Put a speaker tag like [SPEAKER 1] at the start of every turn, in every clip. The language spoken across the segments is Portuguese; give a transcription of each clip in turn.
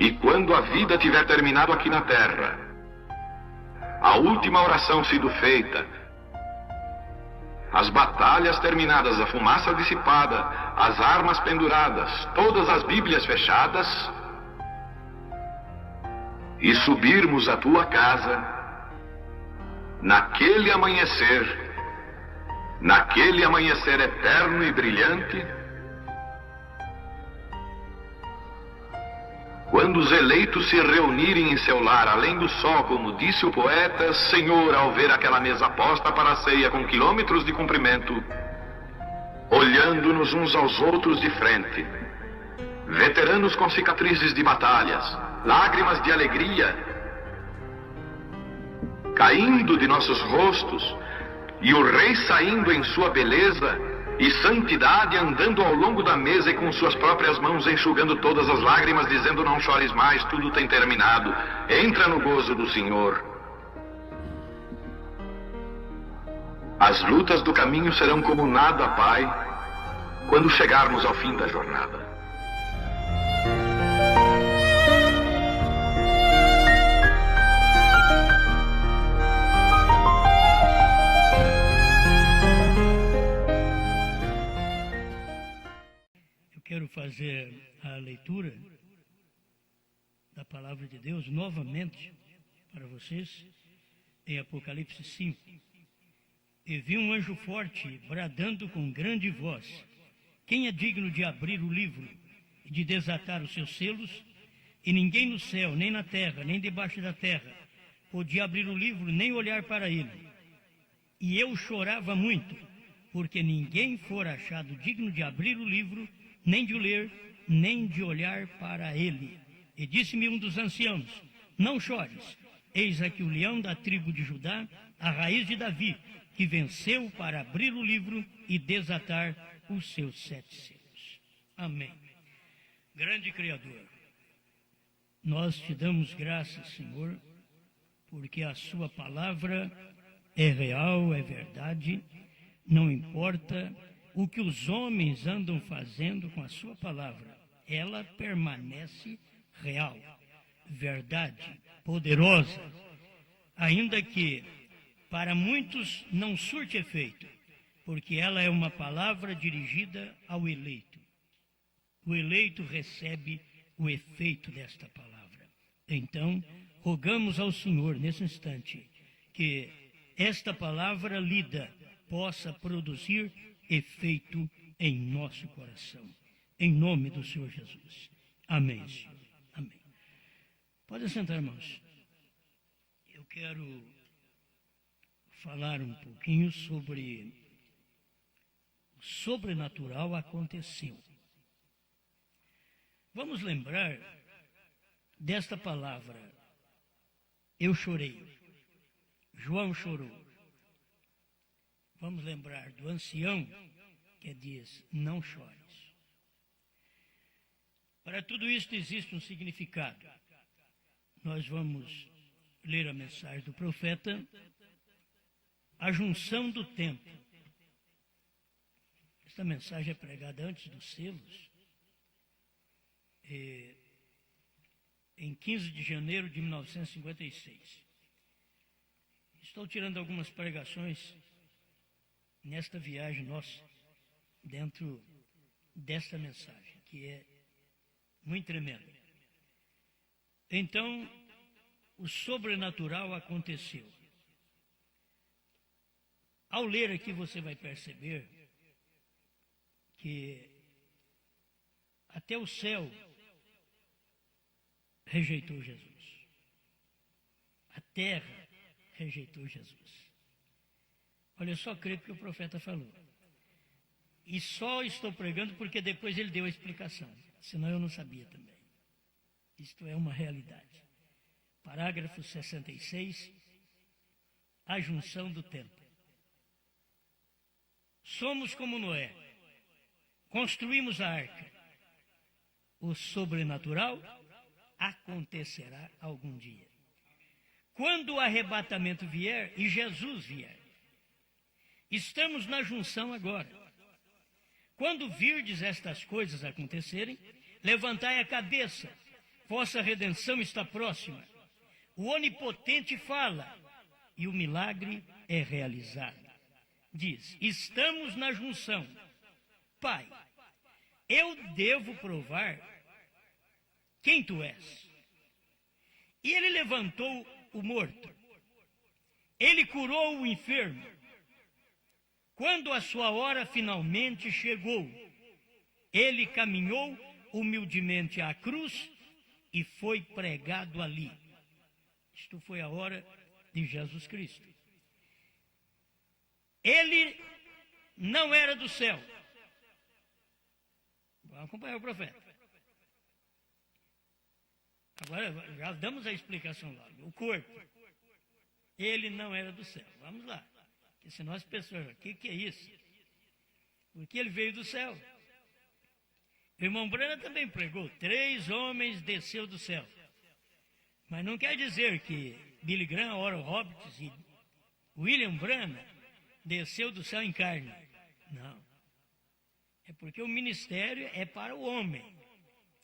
[SPEAKER 1] E quando a vida tiver terminado aqui na terra, a última oração sido feita, as batalhas terminadas, a fumaça dissipada, as armas penduradas, todas as Bíblias fechadas, e subirmos à tua casa, naquele amanhecer eterno e brilhante, quando os eleitos se reunirem em seu lar, além do sol, como disse o poeta, Senhor, ao ver aquela mesa posta para a ceia com quilômetros de comprimento, olhando-nos uns aos outros de frente, veteranos com cicatrizes de batalhas, lágrimas de alegria, caindo de nossos rostos, e o rei saindo em sua beleza e santidade, andando ao longo da mesa e com suas próprias mãos enxugando todas as lágrimas, dizendo: não chores mais, tudo tem terminado, entra no gozo do Senhor. As lutas do caminho serão como nada, Pai, quando chegarmos ao fim da jornada.
[SPEAKER 2] Quero fazer a leitura da palavra de Deus novamente para vocês em Apocalipse 5. E vi um anjo forte bradando com grande voz: quem é digno de abrir o livro e de desatar os seus selos? E ninguém no céu, nem na terra, nem debaixo da terra podia abrir o livro, nem olhar para ele. E eu chorava muito, porque ninguém fora achado digno de abrir o livro, nem de o ler, nem de olhar para ele. E disse-me um dos anciãos: não chores, eis aqui o leão da tribo de Judá, a raiz de Davi, que venceu para abrir o livro e desatar os seus 7 selos. Amém. Grande Criador, nós te damos graças, Senhor, porque a sua palavra é real, é verdade, não importa o que os homens andam fazendo com a sua palavra, ela permanece real, verdade, poderosa, ainda que para muitos não surte efeito, porque ela é uma palavra dirigida ao eleito. O eleito recebe o efeito desta palavra. Então, rogamos ao Senhor nesse instante que esta palavra lida possa produzir efeito em nosso coração. Em nome do Senhor Jesus. Amém, Senhor. Amém. Pode sentar, irmãos. Eu quero falar um pouquinho sobre o sobrenatural aconteceu. Vamos lembrar desta palavra: eu chorei. João chorou. Vamos lembrar do ancião que diz: não chores. Para tudo isso existe um significado. Nós vamos ler a mensagem do profeta, a junção do tempo. Esta mensagem é pregada antes dos selos, em 15 de janeiro de 1956. Estou tirando algumas pregações nesta viagem nossa, dentro desta mensagem, que é muito tremenda. Então, o sobrenatural aconteceu. Ao ler aqui, você vai perceber que até o céu rejeitou Jesus. A terra rejeitou Jesus. Olha, eu só creio porque o profeta falou. E só estou pregando porque depois ele deu a explicação. Senão eu não sabia também. Isto é uma realidade. Parágrafo 66. A junção do tempo. Somos como Noé. Construímos a arca. O sobrenatural acontecerá algum dia. Quando o arrebatamento vier e Jesus vier. Estamos na junção agora. Quando virdes estas coisas acontecerem, levantai a cabeça, vossa redenção está próxima. O Onipotente fala e o milagre é realizado. Diz, estamos na junção. Pai, eu devo provar quem tu és. E ele levantou o morto. Ele curou o enfermo. Quando a sua hora finalmente chegou, ele caminhou humildemente à cruz e foi pregado ali. Isto foi a hora de Jesus Cristo. Ele não era do céu. Vamos acompanhar o profeta. Agora já damos a explicação lá. O corpo. Ele não era do céu. Vamos lá. Porque senão as pessoas, o que é isso? Porque ele veio do céu. O irmão Branham também pregou, 3 homens desceu do céu. Mas não quer dizer que Billy Graham, Oral Roberts e William Branham desceu do céu em carne. Não. É porque o ministério é para o homem.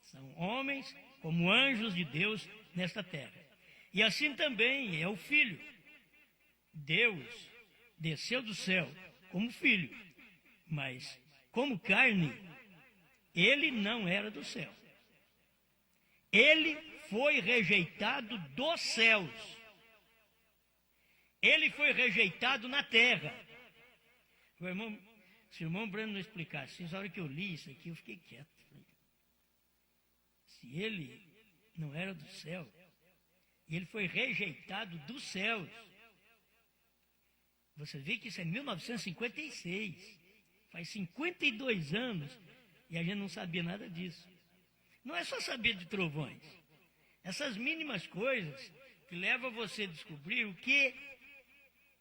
[SPEAKER 2] São homens como anjos de Deus nesta terra. E assim também é o Filho. Deus desceu do céu como Filho, mas como carne, ele não era do céu. Ele foi rejeitado dos céus. Ele foi rejeitado na terra. Se o irmão Breno não explicasse, na hora que eu li isso aqui, eu fiquei quieto. Se ele não era do céu, ele foi rejeitado dos céus. Você vê que isso é 1956. Faz 52 anos e a gente não sabia nada disso. Não é só saber de trovões. Essas mínimas coisas que levam você a descobrir o que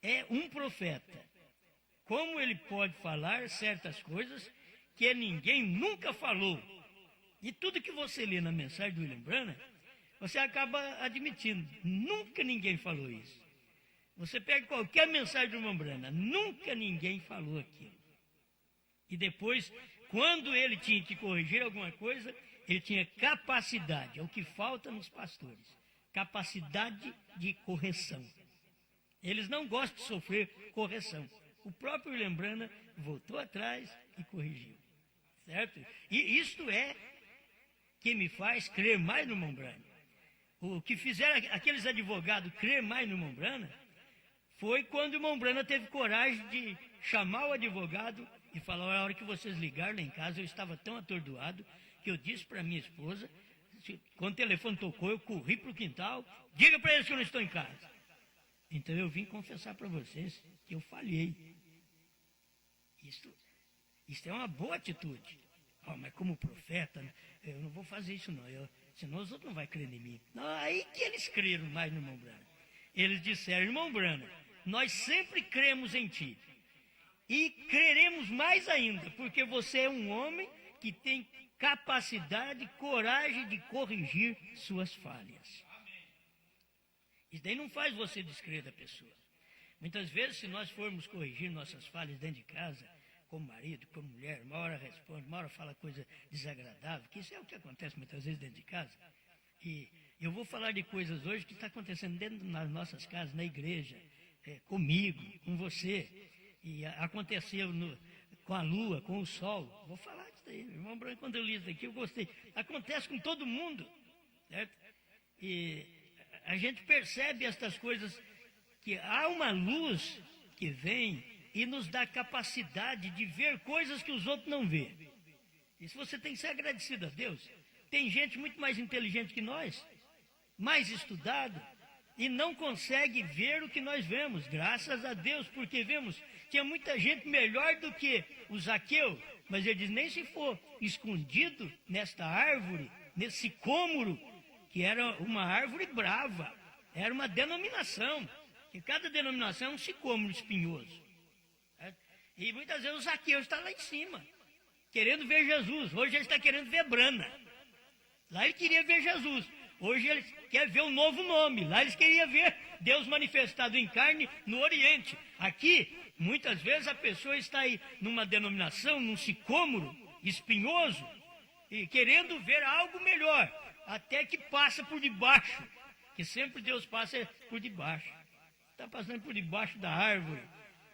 [SPEAKER 2] é um profeta. Como ele pode falar certas coisas que ninguém nunca falou. E tudo que você lê na mensagem do William Branham, você acaba admitindo. Nunca ninguém falou isso. Você pega qualquer mensagem do irmão Branham, nunca ninguém falou aquilo. E depois, quando ele tinha que corrigir alguma coisa, ele tinha capacidade, é o que falta nos pastores, capacidade de correção. Eles não gostam de sofrer correção. O próprio William Branham voltou atrás e corrigiu. Certo? E isto é que me faz crer mais no irmão Branham. O que fizeram aqueles advogados crer mais no irmão Branham foi quando o irmão Branham teve coragem de chamar o advogado e falar, a hora que vocês ligaram lá em casa, eu estava tão atordoado que eu disse para minha esposa, quando o telefone tocou, eu corri para o quintal, diga para eles que eu não estou em casa. Então eu vim confessar para vocês que eu falhei. Isto é uma boa atitude. Oh, mas como profeta, eu não vou fazer isso não, senão os outros não vão crer em mim. Não, aí que eles creram mais no irmão Branham. Eles disseram, irmão Branham, nós sempre cremos em ti. E creremos mais ainda, porque você é um homem que tem capacidade, coragem de corrigir suas falhas. Isso daí não faz você descrer da pessoa. Muitas vezes, se nós formos corrigir nossas falhas dentro de casa, como marido, como mulher, uma hora responde, uma hora fala coisa desagradável, que isso é o que acontece muitas vezes dentro de casa. E eu vou falar de coisas hoje que está acontecendo dentro das nossas casas, na igreja, comigo, com você. E aconteceu com a lua, com o sol. Vou falar disso aí. Irmão Branco, quando eu li isso aqui, eu gostei. Acontece com todo mundo. Certo? E a gente percebe estas coisas, que há uma luz que vem e nos dá capacidade de ver coisas que os outros não vê. Isso você tem que ser agradecido a Deus. Tem gente muito mais inteligente que nós, mais estudado, e não consegue ver o que nós vemos, graças a Deus, porque vemos, tinha muita gente melhor do que o Zaqueu, mas ele diz, nem se for escondido nesta árvore, nesse sicômoro, que era uma árvore brava, era uma denominação, que cada denominação é um sicômoro espinhoso. Certo? E muitas vezes o Zaqueu está lá em cima, querendo ver Jesus. Hoje ele está querendo ver Brana. Lá ele queria ver Jesus. Hoje ele quer ver um novo nome. Lá eles queriam ver Deus manifestado em carne no Oriente. Aqui, muitas vezes a pessoa está aí numa denominação, num sicômoro espinhoso, e querendo ver algo melhor. até que passa por debaixo, que sempre Deus passa por debaixo. Está passando por debaixo da árvore,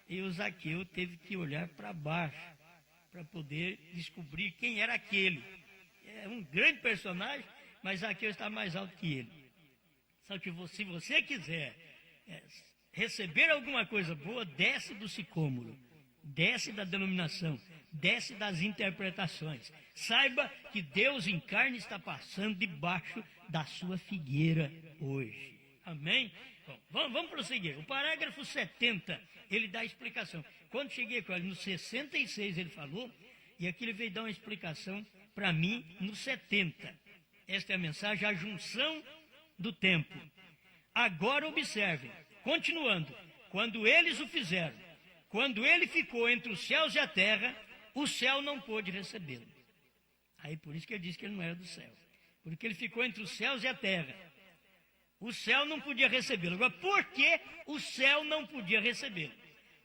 [SPEAKER 2] e o Zaqueu teve que olhar para baixo, para poder descobrir quem era aquele. É um grande personagem, mas Zaqueu está mais alto que ele. Só que se você quiser receber alguma coisa boa, desce do sicômoro, desce da denominação, desce das interpretações. Saiba que Deus em carne está passando debaixo da sua figueira hoje. Amém? Bom, vamos prosseguir. O parágrafo 70, ele dá a explicação. Quando cheguei com ele, no 66 ele falou, e aqui ele veio dar uma explicação para mim no 70. Esta é a mensagem, a junção do tempo. Agora observem, continuando, quando eles o fizeram, quando ele ficou entre os céus e a terra, o céu não pôde recebê-lo. Aí por isso que ele disse que ele não era do céu. Porque ele ficou entre os céus e a terra. O céu não podia recebê-lo. Agora, por que o céu não podia recebê-lo?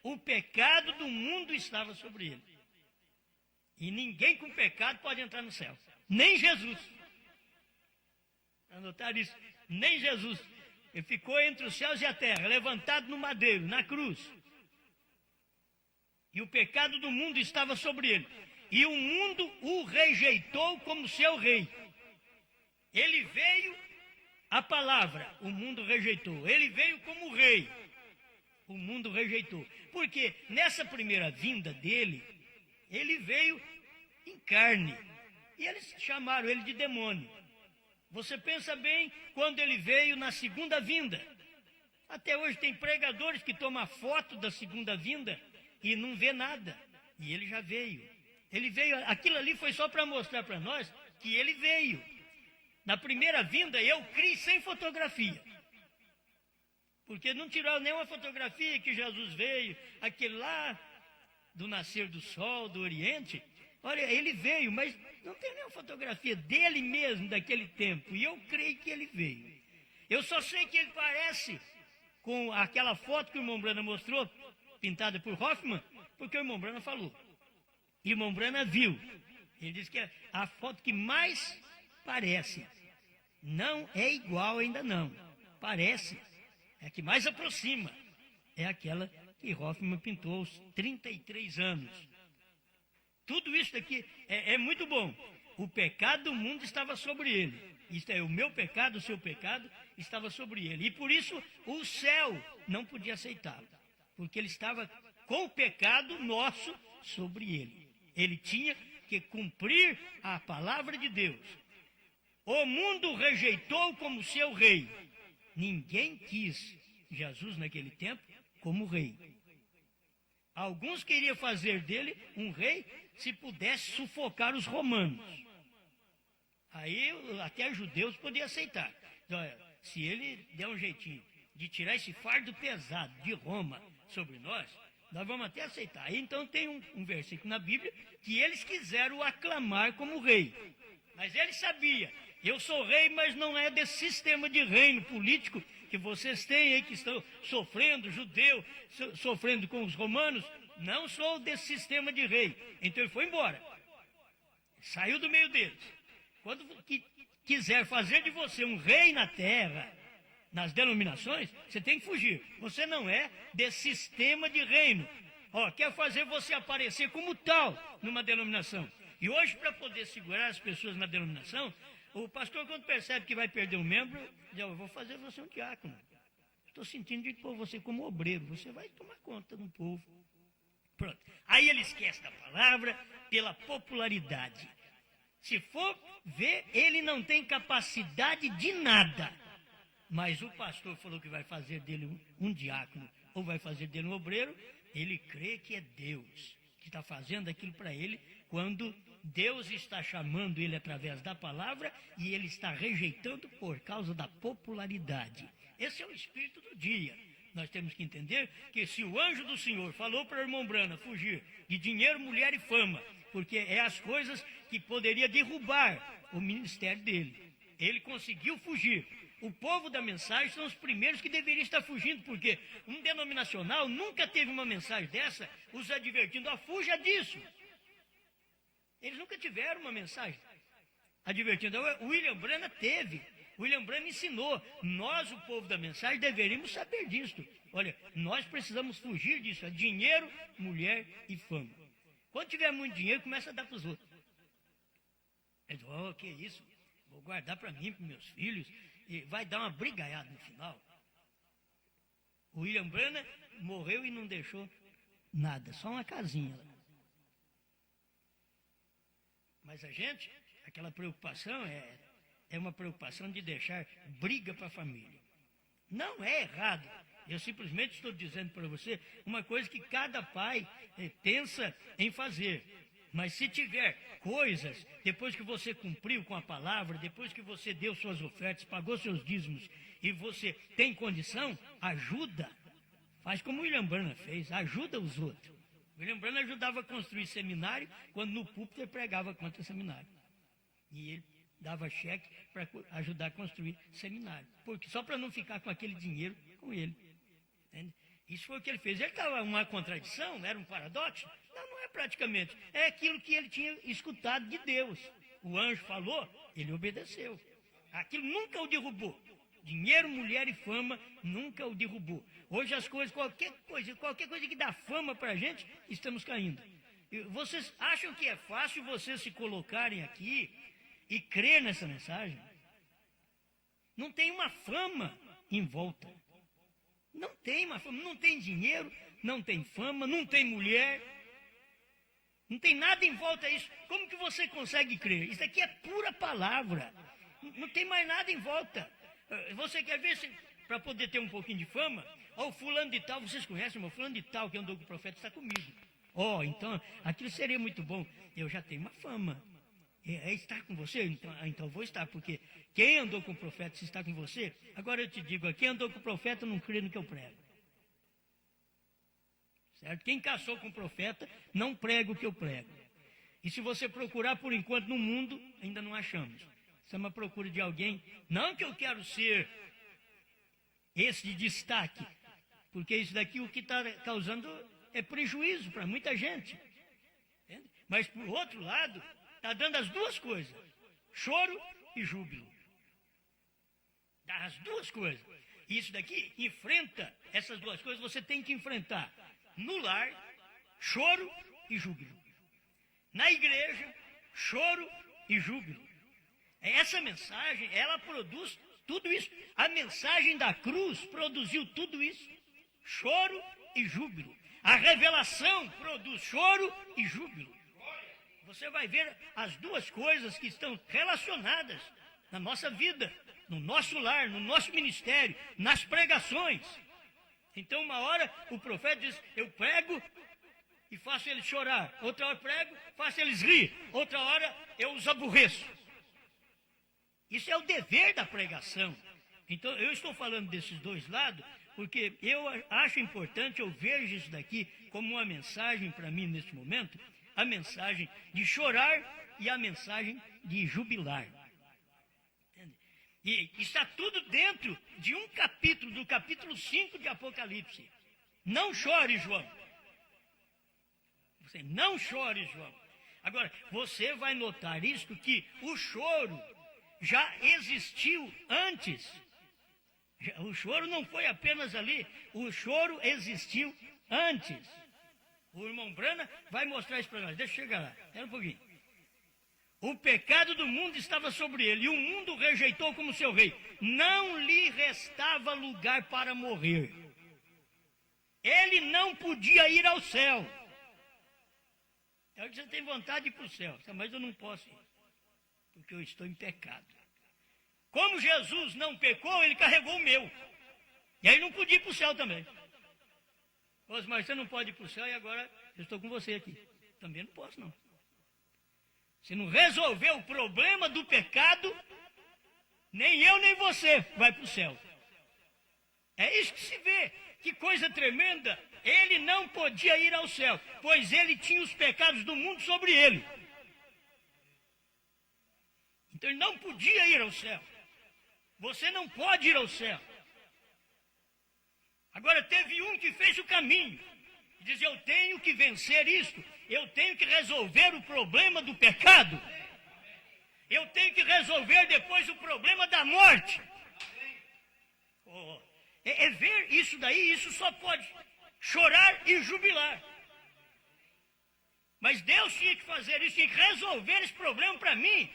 [SPEAKER 2] O pecado do mundo estava sobre ele. E ninguém com pecado pode entrar no céu. Nem Jesus. Anotaram isso? Nem Jesus. Ele ficou entre os céus e a terra, levantado no madeiro, na cruz. E o pecado do mundo estava sobre ele. E o mundo o rejeitou como seu rei. Ele veio, a palavra, o mundo rejeitou. Ele veio como rei. O mundo rejeitou. Porque nessa primeira vinda dele, ele veio em carne. E eles chamaram ele de demônio. Você pensa bem quando ele veio na segunda vinda. Até hoje tem pregadores que tomam foto da segunda vinda e não vê nada. E ele já veio. Ele veio, aquilo ali foi só para mostrar para nós que ele veio. Na primeira vinda eu criei sem fotografia. Porque não tiraram nenhuma fotografia que Jesus veio, aquele lá do nascer do sol, do Oriente. Olha, ele veio, mas não tem nenhuma fotografia dele mesmo daquele tempo. E eu creio que ele veio. Eu só sei que ele parece com aquela foto que o irmão Brana mostrou, pintada por Hoffman, porque o irmão Brana falou. E o irmão Brana viu. Ele disse que é a foto que mais parece. Não é igual ainda não. Parece. É a que mais aproxima. É aquela que Hoffman pintou aos 33 anos. Tudo isso aqui é muito bom. O pecado do mundo estava sobre ele. Isto é, o meu pecado, o seu pecado, estava sobre ele. E por isso o céu não podia aceitá-lo. Porque ele estava com o pecado nosso sobre ele. Ele tinha que cumprir a palavra de Deus. O mundo rejeitou como seu rei. Ninguém quis Jesus naquele tempo como rei. Alguns queriam fazer dele um rei se pudesse sufocar os romanos. Aí até judeus podiam aceitar. Então, se ele der um jeitinho de tirar esse fardo pesado de Roma sobre nós vamos até aceitar. Aí então tem um versículo na Bíblia que eles quiseram aclamar como rei. Mas ele sabia, eu sou rei, mas não é desse sistema de reino político que vocês têm aí, que estão sofrendo, judeu, sofrendo com os romanos. Não sou desse sistema de rei. Então ele foi embora. Saiu do meio deles. Quando quiser fazer de você um rei na terra, nas denominações, você tem que fugir. Você não é desse sistema de reino. Quer fazer você aparecer como tal numa denominação. E hoje, para poder segurar as pessoas na denominação, o pastor, quando percebe que vai perder um membro, diz: eu vou fazer você um diácono. Estou sentindo de pôr você como obreiro. Você vai tomar conta do povo. Pronto. Aí ele esquece da palavra pela popularidade. Se for ver, ele não tem capacidade de nada. Mas o pastor falou que vai fazer dele um diácono, ou vai fazer dele um obreiro, ele crê que é Deus que está fazendo aquilo para ele, quando Deus está chamando ele através da palavra e ele está rejeitando por causa da popularidade. Esse é o espírito do dia. Nós temos que entender que se o anjo do Senhor falou para o irmão Brana fugir de dinheiro, mulher e fama, porque é as coisas que poderia derrubar o ministério dele, ele conseguiu fugir. O povo da mensagem são os primeiros que deveriam estar fugindo, porque um denominacional nunca teve uma mensagem dessa os advertindo: fuja disso. Eles nunca tiveram uma mensagem. advertindo. O William Branham teve. O William Branham ensinou. Nós, o povo da mensagem, deveríamos saber disso. Olha, nós precisamos fugir disso. É dinheiro, mulher e fama. Quando tiver muito dinheiro, começa a dar para os outros. Ele diz, que isso? Vou guardar para mim, para meus filhos. E vai dar uma brigaiada no final. O William Branham morreu e não deixou nada, só uma casinha lá. Mas a gente, aquela preocupação é uma preocupação de deixar briga para a família. Não é errado. Eu simplesmente estou dizendo para você uma coisa que cada pai pensa em fazer. Mas se tiver coisas, depois que você cumpriu com a palavra, depois que você deu suas ofertas, pagou seus dízimos, e você tem condição, ajuda. Faz como o William Branham fez, ajuda os outros. O William Branham ajudava a construir seminário, quando no púlpito ele pregava contra seminário. E ele dava cheque para ajudar a construir seminário. Porque, só para não ficar com aquele dinheiro com ele. Entende? Isso foi o que ele fez. Ele estava uma contradição, era um paradoxo? Não é praticamente. É aquilo que ele tinha escutado de Deus. O anjo falou, ele obedeceu. Aquilo nunca o derrubou. Dinheiro, mulher e fama nunca o derrubou. Hoje as coisas, qualquer coisa que dá fama para a gente, estamos caindo. Vocês acham que é fácil vocês se colocarem aqui e crer nessa mensagem? Não tem uma fama em volta. Não tem uma fama, não tem dinheiro, não tem fama, não tem mulher. Não tem nada em volta a isso. Como que você consegue crer? Isso aqui é pura palavra. Não tem mais nada em volta. Você quer ver, para poder ter um pouquinho de fama? O fulano de tal, vocês conhecem, o fulano de tal que andou com o profeta está comigo. Então, aquilo seria muito bom. Eu já tenho uma fama. Estar com você? Então eu vou estar, porque quem andou com o profeta, se está com você, agora eu te digo, quem andou com o profeta não crê no que eu prego. Certo? Quem caçou com o profeta não prega o que eu prego. E se você procurar por enquanto no mundo, ainda não achamos. Isso é uma procura de alguém, não que eu quero ser esse de destaque, porque isso daqui o que está causando é prejuízo para muita gente. Entende? Mas por outro lado, está dando as duas coisas, choro e júbilo. Dá as duas coisas. E isso daqui enfrenta essas duas coisas, você tem que enfrentar. No lar, choro e júbilo. Na igreja, choro e júbilo. Essa mensagem, ela produz tudo isso. A mensagem da cruz produziu tudo isso. Choro e júbilo. A revelação produz choro e júbilo. Você vai ver as duas coisas que estão relacionadas na nossa vida, no nosso lar, no nosso ministério, nas pregações. Então, uma hora, o profeta diz, eu prego e faço eles chorar. Outra hora prego, faço eles rir. Outra hora, eu os aborreço. Isso é o dever da pregação. Então, eu estou falando desses dois lados, porque eu acho importante, eu vejo isso daqui como uma mensagem para mim neste momento, a mensagem de chorar e a mensagem de jubilar. Entende? E está tudo dentro de um capítulo, do capítulo 5 de Apocalipse. Não chore, João. Você não chore, João. Agora, você vai notar isto, que o choro já existiu antes. O choro não foi apenas ali, o choro existiu antes. O irmão Branham vai mostrar isso para nós. Deixa eu chegar lá, espera um pouquinho. O pecado do mundo estava sobre ele, e o mundo o rejeitou como seu rei. Não lhe restava lugar para morrer. Ele não podia ir ao céu. Então você tem vontade de ir para o céu, mas eu não posso ir, porque eu estou em pecado. Como Jesus não pecou, ele carregou o meu. E aí não podia ir para o céu também. Mas você não pode ir para o céu e agora eu estou com você aqui. Também não posso, não. Se não resolver o problema do pecado, nem eu nem você vai para o céu. É isso que se vê. Que coisa tremenda. Ele não podia ir ao céu, pois ele tinha os pecados do mundo sobre ele. Então ele não podia ir ao céu. Você não pode ir ao céu. Agora teve um que fez o caminho. Diz, eu tenho que vencer isto. Eu tenho que resolver o problema do pecado. Eu tenho que resolver depois o problema da morte. É ver isso daí, isso só pode chorar e jubilar. Mas Deus tinha que fazer isso, tinha que resolver esse problema para mim,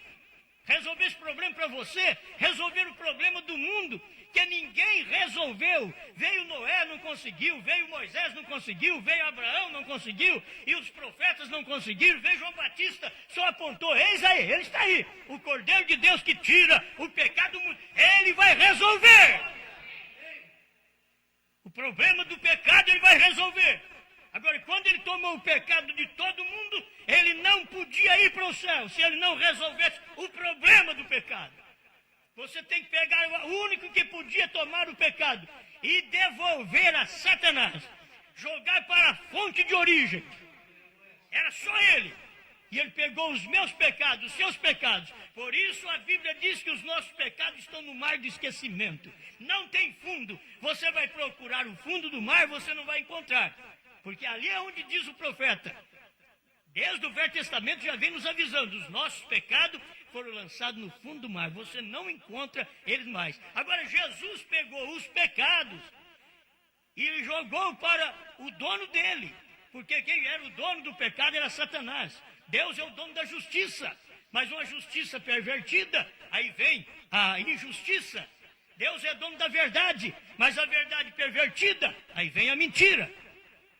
[SPEAKER 2] resolver esse problema para você, resolver o problema do mundo, que ninguém resolveu. Veio Noé, não conseguiu, veio Moisés, não conseguiu, veio Abraão, não conseguiu, e os profetas não conseguiram, veio João Batista, só apontou, eis aí, ele está aí, o Cordeiro de Deus que tira o pecado do mundo, ele vai resolver. O problema do pecado ele vai resolver. Agora, quando ele tomou o pecado de todo mundo, ele não podia ir para o céu se ele não resolvesse o problema do pecado. Você tem que pegar o único que podia tomar o pecado e devolver a Satanás, jogar para a fonte de origem. Era só ele. E ele pegou os meus pecados, os seus pecados. Por isso a Bíblia diz que os nossos pecados estão no mar do esquecimento. Não tem fundo. Você vai procurar o fundo do mar, você não vai encontrar. Porque ali é onde diz o profeta. Desde o Velho Testamento já vem nos avisando. Os nossos pecados foram lançados no fundo do mar. Você não encontra eles mais. Agora Jesus pegou os pecados e jogou para o dono dele. Porque quem era o dono do pecado era Satanás. Deus é o dono da justiça. Mas uma justiça pervertida, aí vem a injustiça. Deus é dono da verdade, mas a verdade pervertida, aí vem a mentira.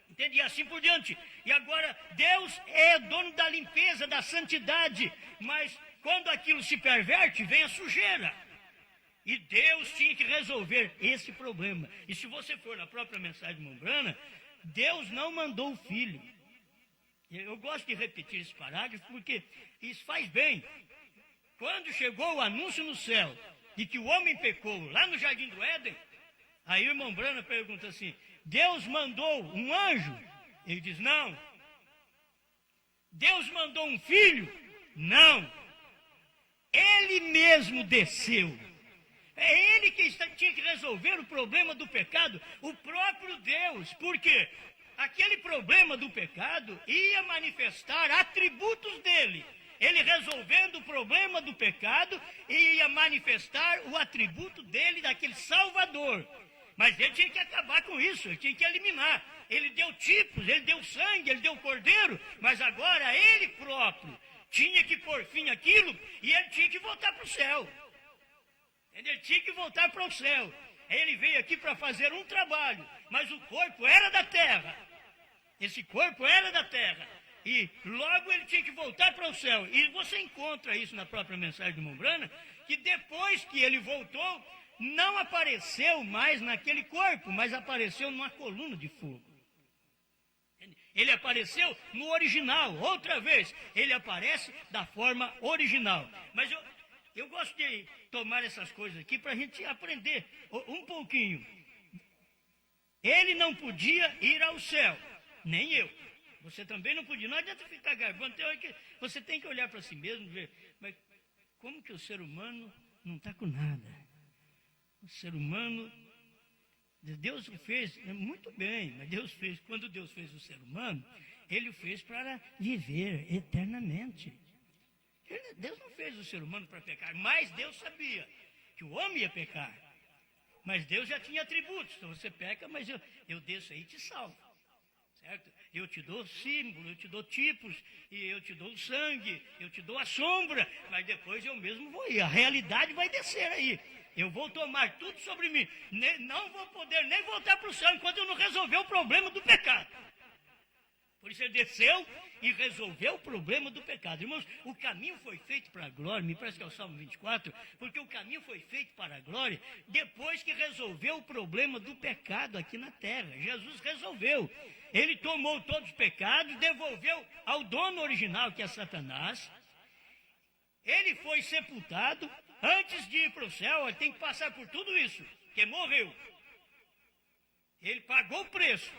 [SPEAKER 2] Entende? E assim por diante. E agora, Deus é dono da limpeza, da santidade, mas quando aquilo se perverte, vem a sujeira. E Deus tinha que resolver esse problema. E se você for na própria mensagem de Mombrana, Deus não mandou o Filho. Eu gosto de repetir esse parágrafo porque isso faz bem. Quando chegou o anúncio no céu de que o homem pecou lá no Jardim do Éden, aí o irmão Brana pergunta assim, Deus mandou um anjo? Ele diz, não. Deus mandou um filho? Não. Ele mesmo desceu. É ele que tinha que resolver o problema do pecado, o próprio Deus. Por quê? Aquele problema do pecado ia manifestar atributos dele. Ele resolvendo o problema do pecado ia manifestar o atributo dele, daquele Salvador. Mas ele tinha que acabar com isso, ele tinha que eliminar. Ele deu tipos, ele deu sangue, ele deu cordeiro, mas agora ele próprio tinha que pôr fim àquilo e ele tinha que voltar para o céu. Ele tinha que voltar para o céu. Ele veio aqui para fazer um trabalho, mas o corpo era da terra. Esse corpo era da terra. E logo ele tinha que voltar para o céu. E você encontra isso na própria mensagem de Mombrana, que depois que ele voltou, não apareceu mais naquele corpo, mas apareceu numa coluna de fogo. Ele apareceu no original, outra vez. Ele aparece da forma original. Mas eu gosto de tomar essas coisas aqui para a gente aprender um pouquinho. Ele não podia ir ao céu, nem eu. Você também não podia. Não adianta ficar garbando. Você tem que olhar para si mesmo e ver, mas como que o ser humano não está com nada? O ser humano, Deus o fez muito bem, mas Deus fez, quando Deus fez o ser humano, ele o fez para viver eternamente. Deus não fez o ser humano para pecar, mas Deus sabia que o homem ia pecar. Mas Deus já tinha atributos, então você peca, mas eu desço aí e te salvo. Certo? Eu te dou símbolo, eu te dou tipos, e eu te dou o sangue, eu te dou a sombra, mas depois eu mesmo vou ir, a realidade vai descer aí. Eu vou tomar tudo sobre mim. Não vou poder nem voltar para o céu enquanto eu não resolver o problema do pecado. Por isso ele desceu e resolveu o problema do pecado. Irmãos, o caminho foi feito para a glória, me parece que é o Salmo 24, porque o caminho foi feito para a glória depois que resolveu o problema do pecado aqui na terra. Jesus resolveu. Ele tomou todos os pecados, devolveu ao dono original, que é Satanás. Ele foi sepultado. Antes de ir para o céu, ele tem que passar por tudo isso, porque morreu. Ele pagou o preço.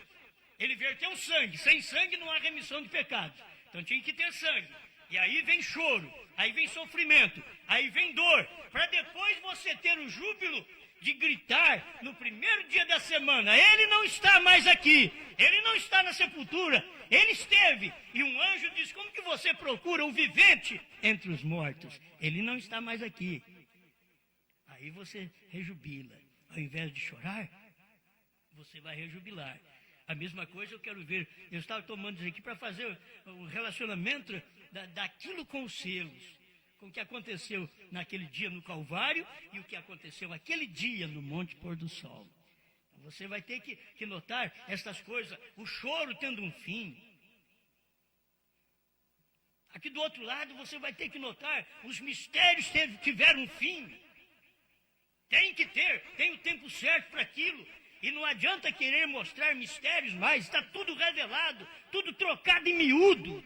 [SPEAKER 2] Ele verteu sangue. Sem sangue não há remissão de pecados. Então tinha que ter sangue. E aí vem choro, aí vem sofrimento, aí vem dor. Para depois você ter o júbilo de gritar no primeiro dia da semana, ele não está mais aqui, ele não está na sepultura, ele esteve. E um anjo diz, como que você procura o vivente entre os mortos? Ele não está mais aqui. Aí você rejubila. Ao invés de chorar, você vai rejubilar. A mesma coisa eu quero ver. Eu estava tomando isso aqui para fazer o relacionamento daquilo com os selos, com o que aconteceu naquele dia no Calvário e o que aconteceu aquele dia no Monte Pôr do Sol. Você vai ter que notar estas coisas, o choro tendo um fim. Aqui do outro lado você vai ter que notar, os mistérios tiveram um fim. Tem o tempo certo para aquilo. E não adianta querer mostrar mistérios mais, está tudo revelado, tudo trocado em miúdo.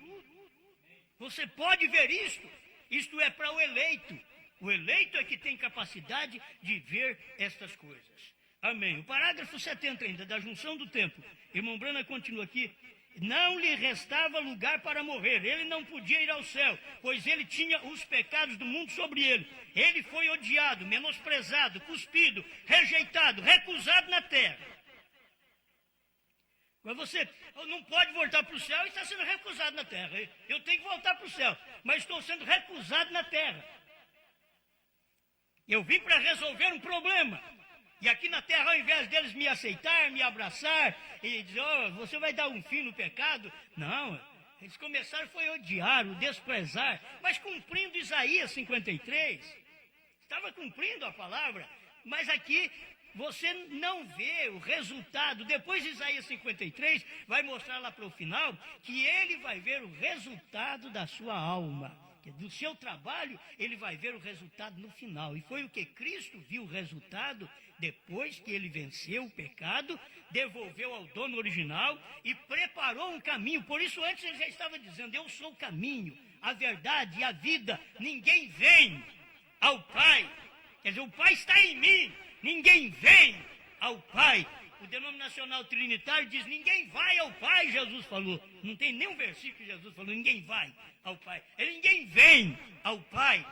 [SPEAKER 2] Você pode ver isto é para o eleito. O eleito é que tem capacidade de ver estas coisas. Amém. O parágrafo 70 ainda, da junção do tempo. Irmão Brana continua aqui. Não lhe restava lugar para morrer, ele não podia ir ao céu, pois ele tinha os pecados do mundo sobre ele. Ele foi odiado, menosprezado, cuspido, rejeitado, recusado na terra. Mas você não pode voltar para o céu e está sendo recusado na terra. Eu tenho que voltar para o céu, mas estou sendo recusado na terra. Eu vim para resolver um problema. E aqui na terra, ao invés deles me aceitar, me abraçar e dizer, você vai dar um fim no pecado. Não, eles começaram foi odiar, o desprezar, mas cumprindo Isaías 53. Estava cumprindo a palavra, mas aqui você não vê o resultado. Depois de Isaías 53, vai mostrar lá para o final que ele vai ver o resultado da sua alma. Do seu trabalho, ele vai ver o resultado no final. E foi o que Cristo viu o resultado depois que ele venceu o pecado, devolveu ao dono original e preparou um caminho. Por isso, antes ele já estava dizendo, eu sou o caminho, a verdade e a vida. Ninguém vem ao Pai. Quer dizer, o Pai está em mim. Ninguém vem ao Pai. O denominacional trinitário diz, ninguém vai ao Pai, Jesus falou. Não tem nenhum versículo que Jesus falou, ninguém vai ao Pai. Ninguém vem ao Pai,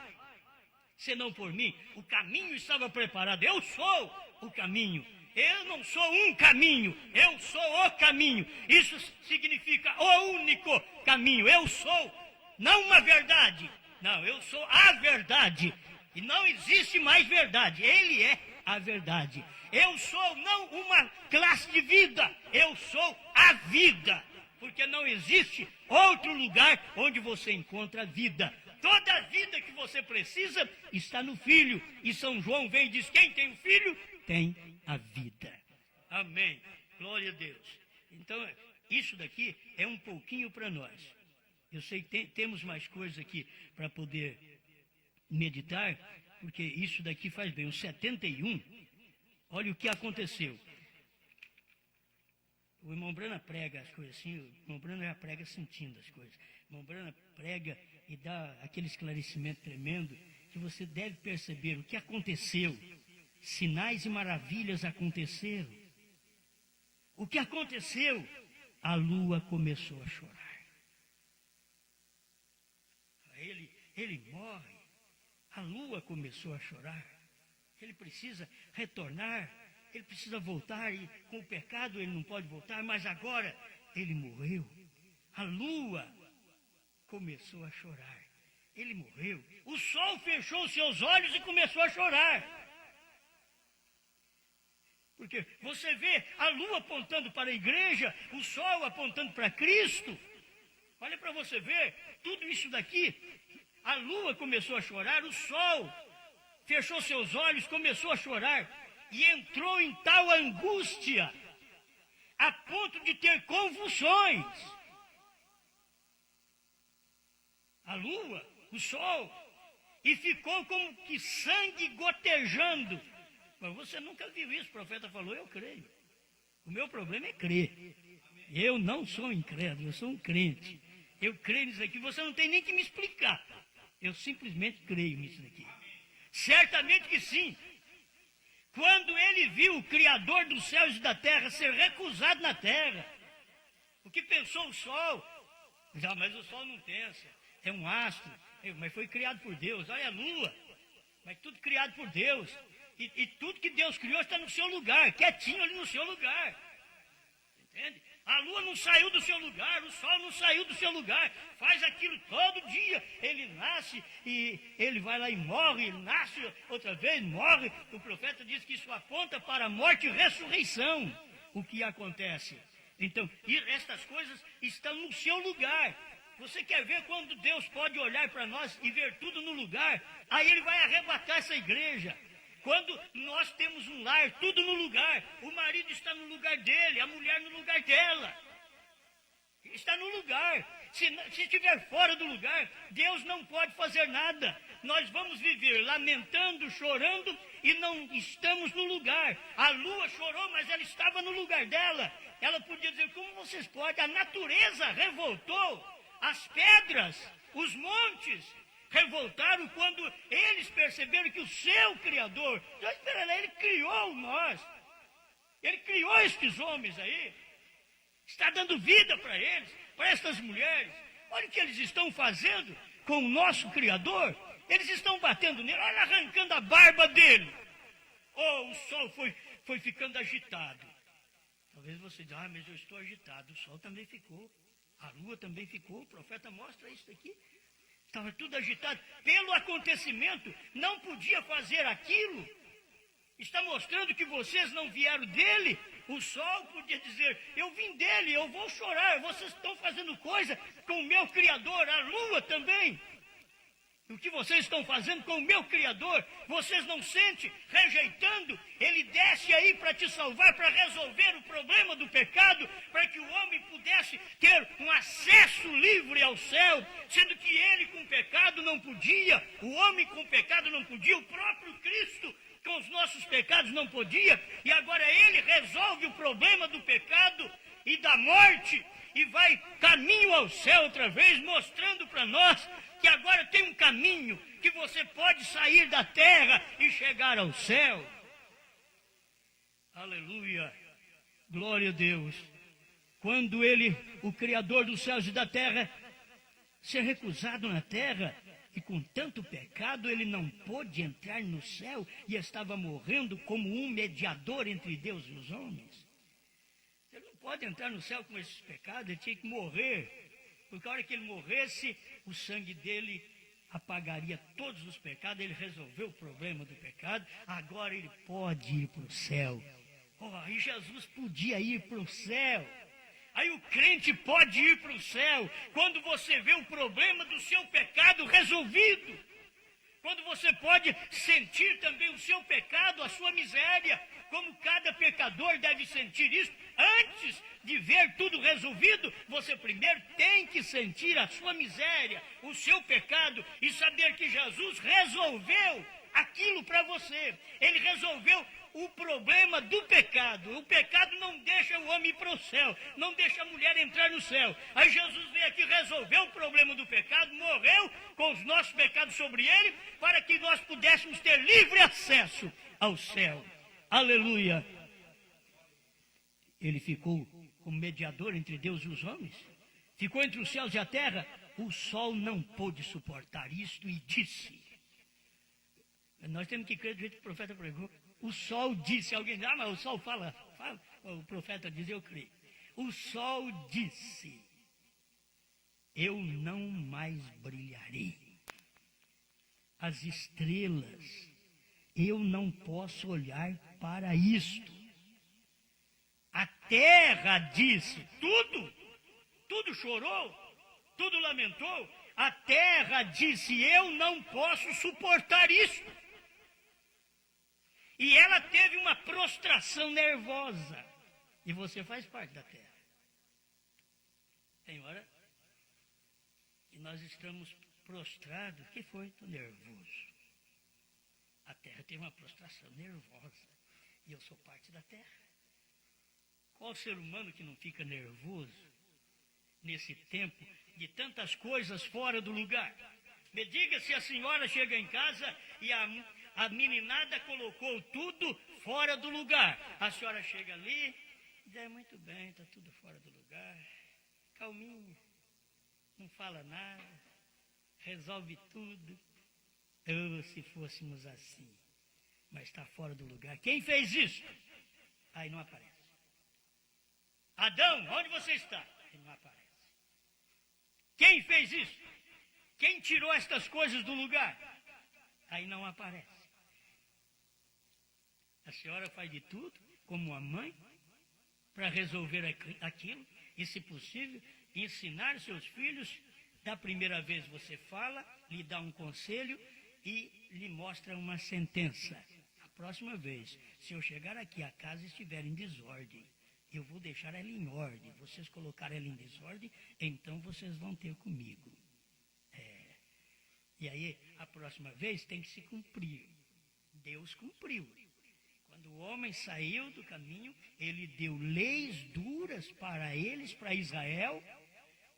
[SPEAKER 2] senão por mim. O caminho estava preparado. Eu sou o caminho. Eu não sou um caminho, eu sou o caminho. Isso significa o único caminho. Eu sou, não uma verdade. Não, eu sou a verdade. E não existe mais verdade. Ele é a verdade. Eu sou não uma classe de vida, eu sou a vida. Porque não existe outro lugar onde você encontra a vida. Toda a vida que você precisa está no Filho. E São João vem e diz, quem tem o Filho, tem a vida. Amém. Glória a Deus. Então, isso daqui é um pouquinho para nós. Eu sei que temos mais coisas aqui para poder meditar, porque isso daqui faz bem. O 71, olha o que aconteceu. O irmão Brana prega as coisas assim, o irmão Brana já prega sentindo as coisas. O irmão Brana prega e dá aquele esclarecimento tremendo que você deve perceber o que aconteceu. Sinais e maravilhas aconteceram. O que aconteceu? A lua começou a chorar. Ele morre. A lua começou a chorar. Ele precisa retornar. Ele precisa voltar. E com o pecado ele não pode voltar. Mas agora ele morreu. A lua começou a chorar. Ele morreu. O sol fechou seus olhos e começou a chorar. Porque você vê a lua apontando para a igreja, o sol apontando para Cristo. Olha para você ver, tudo isso daqui, a lua começou a chorar, o sol fechou seus olhos, começou a chorar e entrou em tal angústia, a ponto de ter convulsões. A lua, o sol, e ficou como que sangue gotejando. Mas você nunca viu isso, o profeta falou, eu creio. O meu problema é crer. Eu não sou incrédulo, eu sou um crente. Eu creio nisso aqui, você não tem nem que me explicar. Eu simplesmente creio nisso aqui. Certamente que sim. Quando ele viu o Criador dos céus e da terra ser recusado na terra, o que pensou o sol? Mas o sol não pensa, é um astro, mas foi criado por Deus. Olha a lua, mas tudo criado por Deus. E tudo que Deus criou está no seu lugar, quietinho ali no seu lugar. Entende? A lua não saiu do seu lugar, o sol não saiu do seu lugar. Faz aquilo todo dia. Ele nasce e ele vai lá e morre, ele nasce outra vez, morre. O profeta diz que isso aponta para a morte e ressurreição. O que acontece? Então, estas coisas estão no seu lugar. Você quer ver quando Deus pode olhar para nós e ver tudo no lugar? Aí ele vai arrebatar essa igreja. Quando nós temos um lar, tudo no lugar, o marido está no lugar dele, a mulher no lugar dela. Está no lugar. Se estiver fora do lugar, Deus não pode fazer nada. Nós vamos viver lamentando, chorando e não estamos no lugar. A lua chorou, mas ela estava no lugar dela. Ela podia dizer, como vocês podem? A natureza revoltou. As pedras, os montes revoltaram quando eles perceberam que o seu Criador, ele criou nós, ele criou estes homens aí, está dando vida para eles, para estas mulheres. Olha o que eles estão fazendo com o nosso Criador, eles estão batendo nele, olha, arrancando a barba dele. Oh, o sol foi ficando agitado. Talvez você diga, mas eu estou agitado, o sol também ficou, a lua também ficou, o profeta mostra isso aqui. Estava tudo agitado. Pelo acontecimento, não podia fazer aquilo. Está mostrando que vocês não vieram dele. O sol podia dizer, eu vim dele, eu vou chorar. Vocês estão fazendo coisa com o meu Criador, a lua também. O que vocês estão fazendo com o meu Criador, vocês não sentem, rejeitando. Ele desce aí para te salvar, para resolver o problema do pecado, para que o homem pudesse ter um acesso livre ao céu, sendo que ele com pecado não podia, o homem com pecado não podia, o próprio Cristo com os nossos pecados não podia, e agora ele resolve o problema do pecado e da morte, e vai caminho ao céu outra vez, mostrando para nós que agora tem um caminho, que você pode sair da terra e chegar ao céu. Aleluia, glória a Deus. Quando ele, o Criador dos céus e da terra, ser recusado na terra, e com tanto pecado ele não pôde entrar no céu, e estava morrendo como um mediador entre Deus e os homens. Ele não pode entrar no céu com esses pecados, ele tinha que morrer. Porque a hora que ele morresse, o sangue dele apagaria todos os pecados, ele resolveu o problema do pecado, agora ele pode ir para o céu. Oh, e Jesus podia ir para o céu. Aí o crente pode ir para o céu quando você vê o problema do seu pecado resolvido. Quando você pode sentir também o seu pecado, a sua miséria, como cada pecador deve sentir isso. Antes de ver tudo resolvido, você primeiro tem que sentir a sua miséria, o seu pecado, e saber que Jesus resolveu aquilo para você. Ele resolveu o problema do pecado. O pecado não deixa o homem ir para o céu, não deixa a mulher entrar no céu. Aí Jesus veio aqui, resolveu o problema do pecado, morreu com os nossos pecados sobre ele, para que nós pudéssemos ter livre acesso ao céu. Aleluia. Ele ficou como mediador entre Deus e os homens. Ficou entre os céus e a terra. O sol não pôde suportar isto e disse. Nós temos que crer do jeito que o profeta pregou. O sol disse, alguém diz, mas o sol fala. O profeta diz, eu creio. O sol disse, eu não mais brilharei. As estrelas, eu não posso olhar para isto. A terra disse, tudo chorou, tudo lamentou. A terra disse, eu não posso suportar isso. E ela teve uma prostração nervosa. E você faz parte da terra. Tem hora que nós estamos prostrados. O que foi? Estou nervoso. A terra teve uma prostração nervosa. E eu sou parte da terra. Qual ser humano que não fica nervoso nesse tempo de tantas coisas fora do lugar? Me diga se a senhora chega em casa e a meninada colocou tudo fora do lugar. A senhora chega ali e diz, muito bem, está tudo fora do lugar. Calminha, não fala nada, resolve tudo. Oh, se fôssemos assim. mas está fora do lugar. Quem fez isso? Aí não aparece. Adão, onde você está? Ele não aparece. Quem fez isso? Quem tirou estas coisas do lugar? Aí não aparece. A senhora faz de tudo, como uma mãe, para resolver aquilo e, se possível, ensinar seus filhos. Da primeira vez você fala, lhe dá um conselho e lhe mostra uma sentença. A próxima vez, se eu chegar aqui, a casa estiver em desordem, eu vou deixar ela em ordem. Vocês colocarem ela em desordem, então vocês vão ter comigo. E aí, a próxima vez tem que se cumprir. Deus cumpriu. Quando o homem saiu do caminho, ele deu leis duras para eles, para Israel,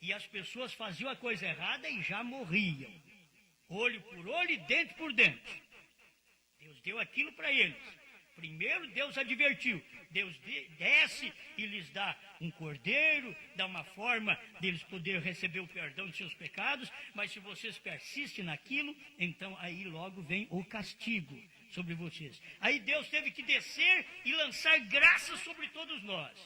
[SPEAKER 2] e as pessoas faziam a coisa errada e já morriam. Olho por olho e dente por dente. Deus deu aquilo para eles. Primeiro Deus advertiu. Deus desce e lhes dá um cordeiro, dá uma forma deles poderem receber o perdão de seus pecados, mas se vocês persistem naquilo, então aí logo vem o castigo sobre vocês. Aí Deus teve que descer e lançar graça sobre todos nós.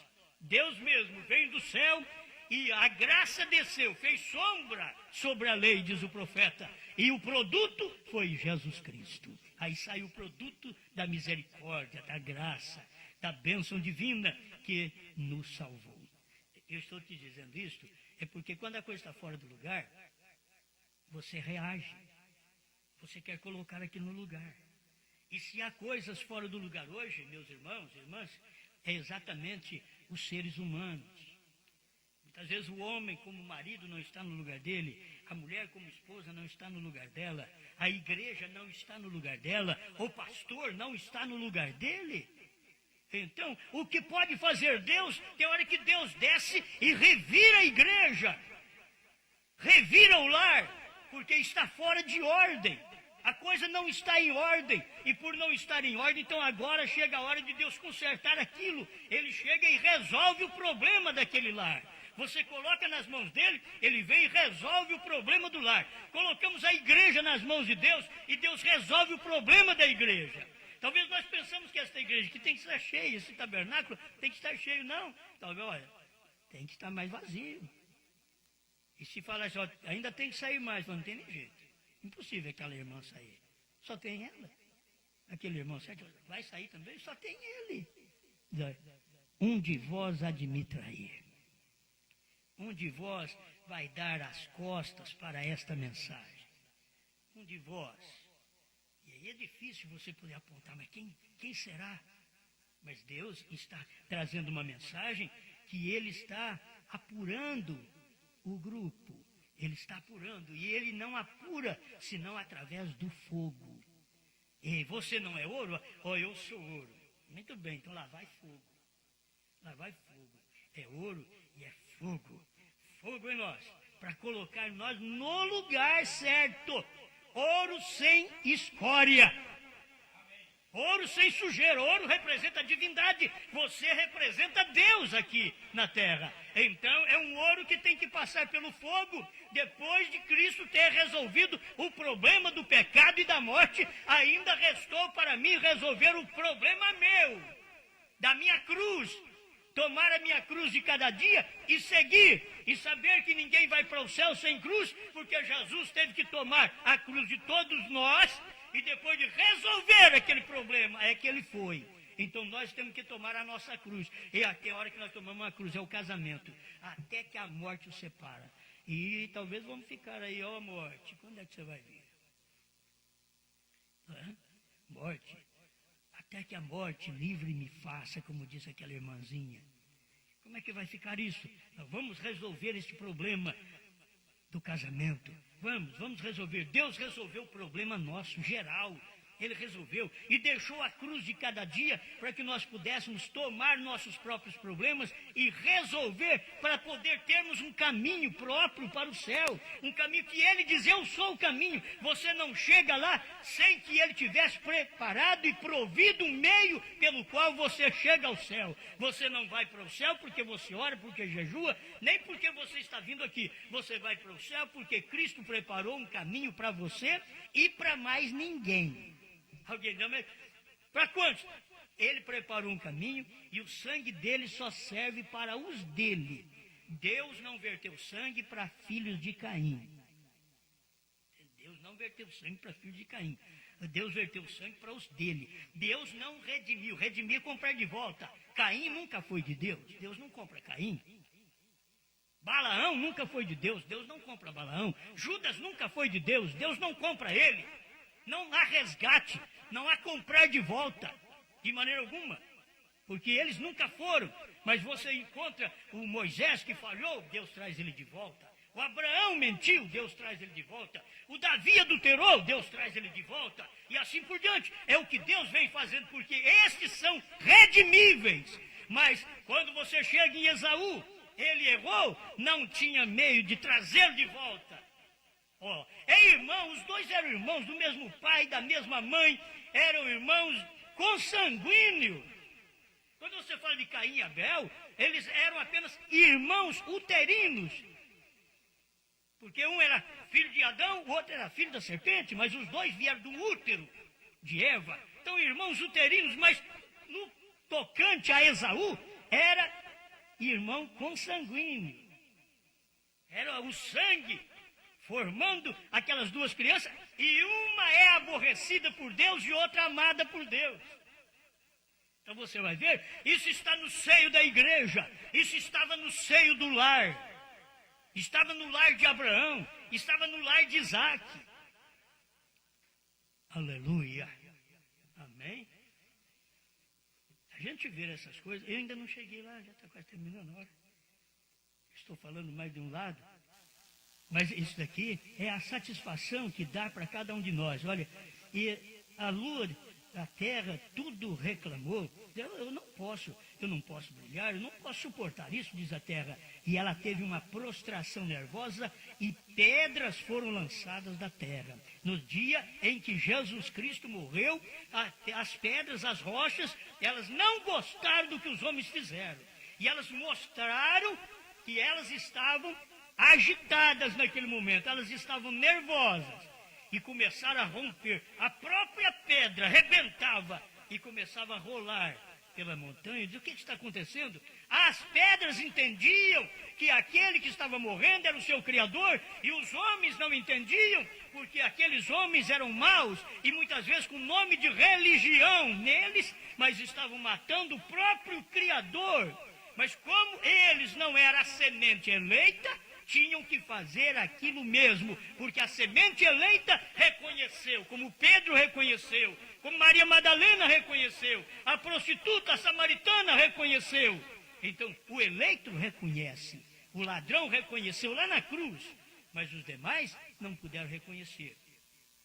[SPEAKER 2] Deus mesmo veio do céu e a graça desceu, fez sombra sobre a lei, diz o profeta. E o produto foi Jesus Cristo. Aí saiu o produto da misericórdia, da graça, da bênção divina que nos salvou. Eu estou te dizendo isto, é porque quando a coisa está fora do lugar, você reage. Você quer colocar aquilo no lugar. E se há coisas fora do lugar hoje, meus irmãos e irmãs, é exatamente os seres humanos. Muitas vezes o homem como marido não está no lugar dele, a mulher como esposa não está no lugar dela, a igreja não está no lugar dela, o pastor não está no lugar dele. Então, o que pode fazer Deus, tem hora que Deus desce e revira a igreja, revira o lar, porque está fora de ordem. A coisa não está em ordem, e por não estar em ordem, então agora chega a hora de Deus consertar aquilo. Ele chega e resolve o problema daquele lar. Você coloca nas mãos dele, ele vem e resolve o problema do lar. Colocamos a igreja nas mãos de Deus, e Deus resolve o problema da igreja. Talvez nós pensamos que esta igreja que tem que estar cheia, esse tabernáculo tem que estar cheio. Não, talvez, olha, tem que estar mais vazio. E se falar só, ainda tem que sair mais, mas não tem nem jeito. Impossível aquela irmã sair. Só tem ela. Aquele irmão vai sair também, só tem ele. Um de vós há de me trair. Um de vós vai dar as costas para esta mensagem. Um de vós. E aí é difícil você poder apontar, mas quem será? Mas Deus está trazendo uma mensagem que Ele está apurando o grupo. Ele está apurando, e Ele não apura, senão através do fogo. E você não é ouro? Oh, eu sou ouro. Muito bem, então lá vai fogo. Lá vai fogo. É ouro e é fogo. Fogo em nós, para colocar nós no lugar certo. Ouro sem escória. Ouro sem sujeira. Ouro representa a divindade. Você representa Deus aqui na terra. Então é um ouro que tem que passar pelo fogo. Depois de Cristo ter resolvido o problema do pecado e da morte, ainda restou para mim resolver o problema meu, da minha cruz. Tomar a minha cruz de cada dia e seguir. E saber que ninguém vai para o céu sem cruz, porque Jesus teve que tomar a cruz de todos nós. E depois de resolver aquele problema, é que ele foi. Então nós temos que tomar a nossa cruz. E até a hora que nós tomamos uma cruz, é o casamento. Até que a morte os separa. E talvez vamos ficar aí, ó morte, quando é que você vai vir? Morte. Até que a morte livre me faça, como disse aquela irmãzinha. Como é que vai ficar isso? Nós vamos resolver esse problema do casamento. Vamos resolver. Deus resolveu o problema nosso, geral. Ele resolveu e deixou a cruz de cada dia para que nós pudéssemos tomar nossos próprios problemas e resolver para poder termos um caminho próprio para o céu. Um caminho que ele diz, eu sou o caminho. Você não chega lá sem que ele tivesse preparado e provido um meio pelo qual você chega ao céu. Você não vai para o céu porque você ora, porque jejua, nem porque você está vindo aqui. Você vai para o céu porque Cristo preparou um caminho para você e para mais ninguém. Alguém não, mas Para quantos? Ele preparou um caminho e o sangue dele só serve para os dele. Deus não verteu sangue para filhos de Caim. Deus não verteu sangue para filhos de Caim. Deus verteu sangue para os dele. Deus não redimiu. Redimir é comprar de volta. Caim nunca foi de Deus. Deus não compra Caim. Balaão nunca foi de Deus. Deus não compra Balaão. Judas nunca foi de Deus. Deus não compra ele. Não há resgate. Não há comprar de volta. De maneira alguma. Porque eles nunca foram. Mas você encontra o Moisés que falhou, Deus traz ele de volta. O Abraão mentiu, Deus traz ele de volta. O Davi adulterou, Deus traz ele de volta. E assim por diante. É o que Deus vem fazendo, porque estes são redimíveis. Mas quando você chega em Esaú, ele errou, não tinha meio de trazê-lo de volta. É irmão, os dois eram irmãos do mesmo pai, da mesma mãe, eram irmãos consanguíneos. Quando você fala de Caim e Abel, eles eram apenas irmãos uterinos. Porque um era filho de Adão, o outro era filho da serpente, mas os dois vieram do útero de Eva. Então, irmãos uterinos, mas no tocante a Esaú, era irmão consanguíneo. Era o sangue formando aquelas duas crianças, e uma é aborrecida por Deus e outra amada por Deus. Então você vai ver, isso está no seio da igreja, isso estava no seio do lar, estava no lar de Abraão, estava no lar de Isaac. Aleluia, amém? A gente vê essas coisas, eu ainda não cheguei lá, já está quase terminando a hora. Estou falando mais de um lado, mas isso daqui é a satisfação que dá para cada um de nós. Olha, e a lua, a terra, tudo reclamou. Eu não posso brilhar, eu não posso suportar isso, diz a terra. E ela teve uma prostração nervosa e pedras foram lançadas da terra. No dia em que Jesus Cristo morreu, as pedras, as rochas, elas não gostaram do que os homens fizeram. E elas mostraram que elas estavam agitadas naquele momento, elas estavam nervosas. E começaram a romper. A própria pedra rebentava e começava a rolar pela montanha. Diz, o que está acontecendo? As pedras entendiam que aquele que estava morrendo era o seu Criador, e os homens não entendiam, porque aqueles homens eram maus, e muitas vezes com nome de religião neles, mas estavam matando o próprio Criador. Mas como eles não eram a semente eleita, tinham que fazer aquilo mesmo, porque a semente eleita reconheceu, como Pedro reconheceu, como Maria Madalena reconheceu, a prostituta samaritana reconheceu. Então, o eleito reconhece, o ladrão reconheceu lá na cruz, mas os demais não puderam reconhecer.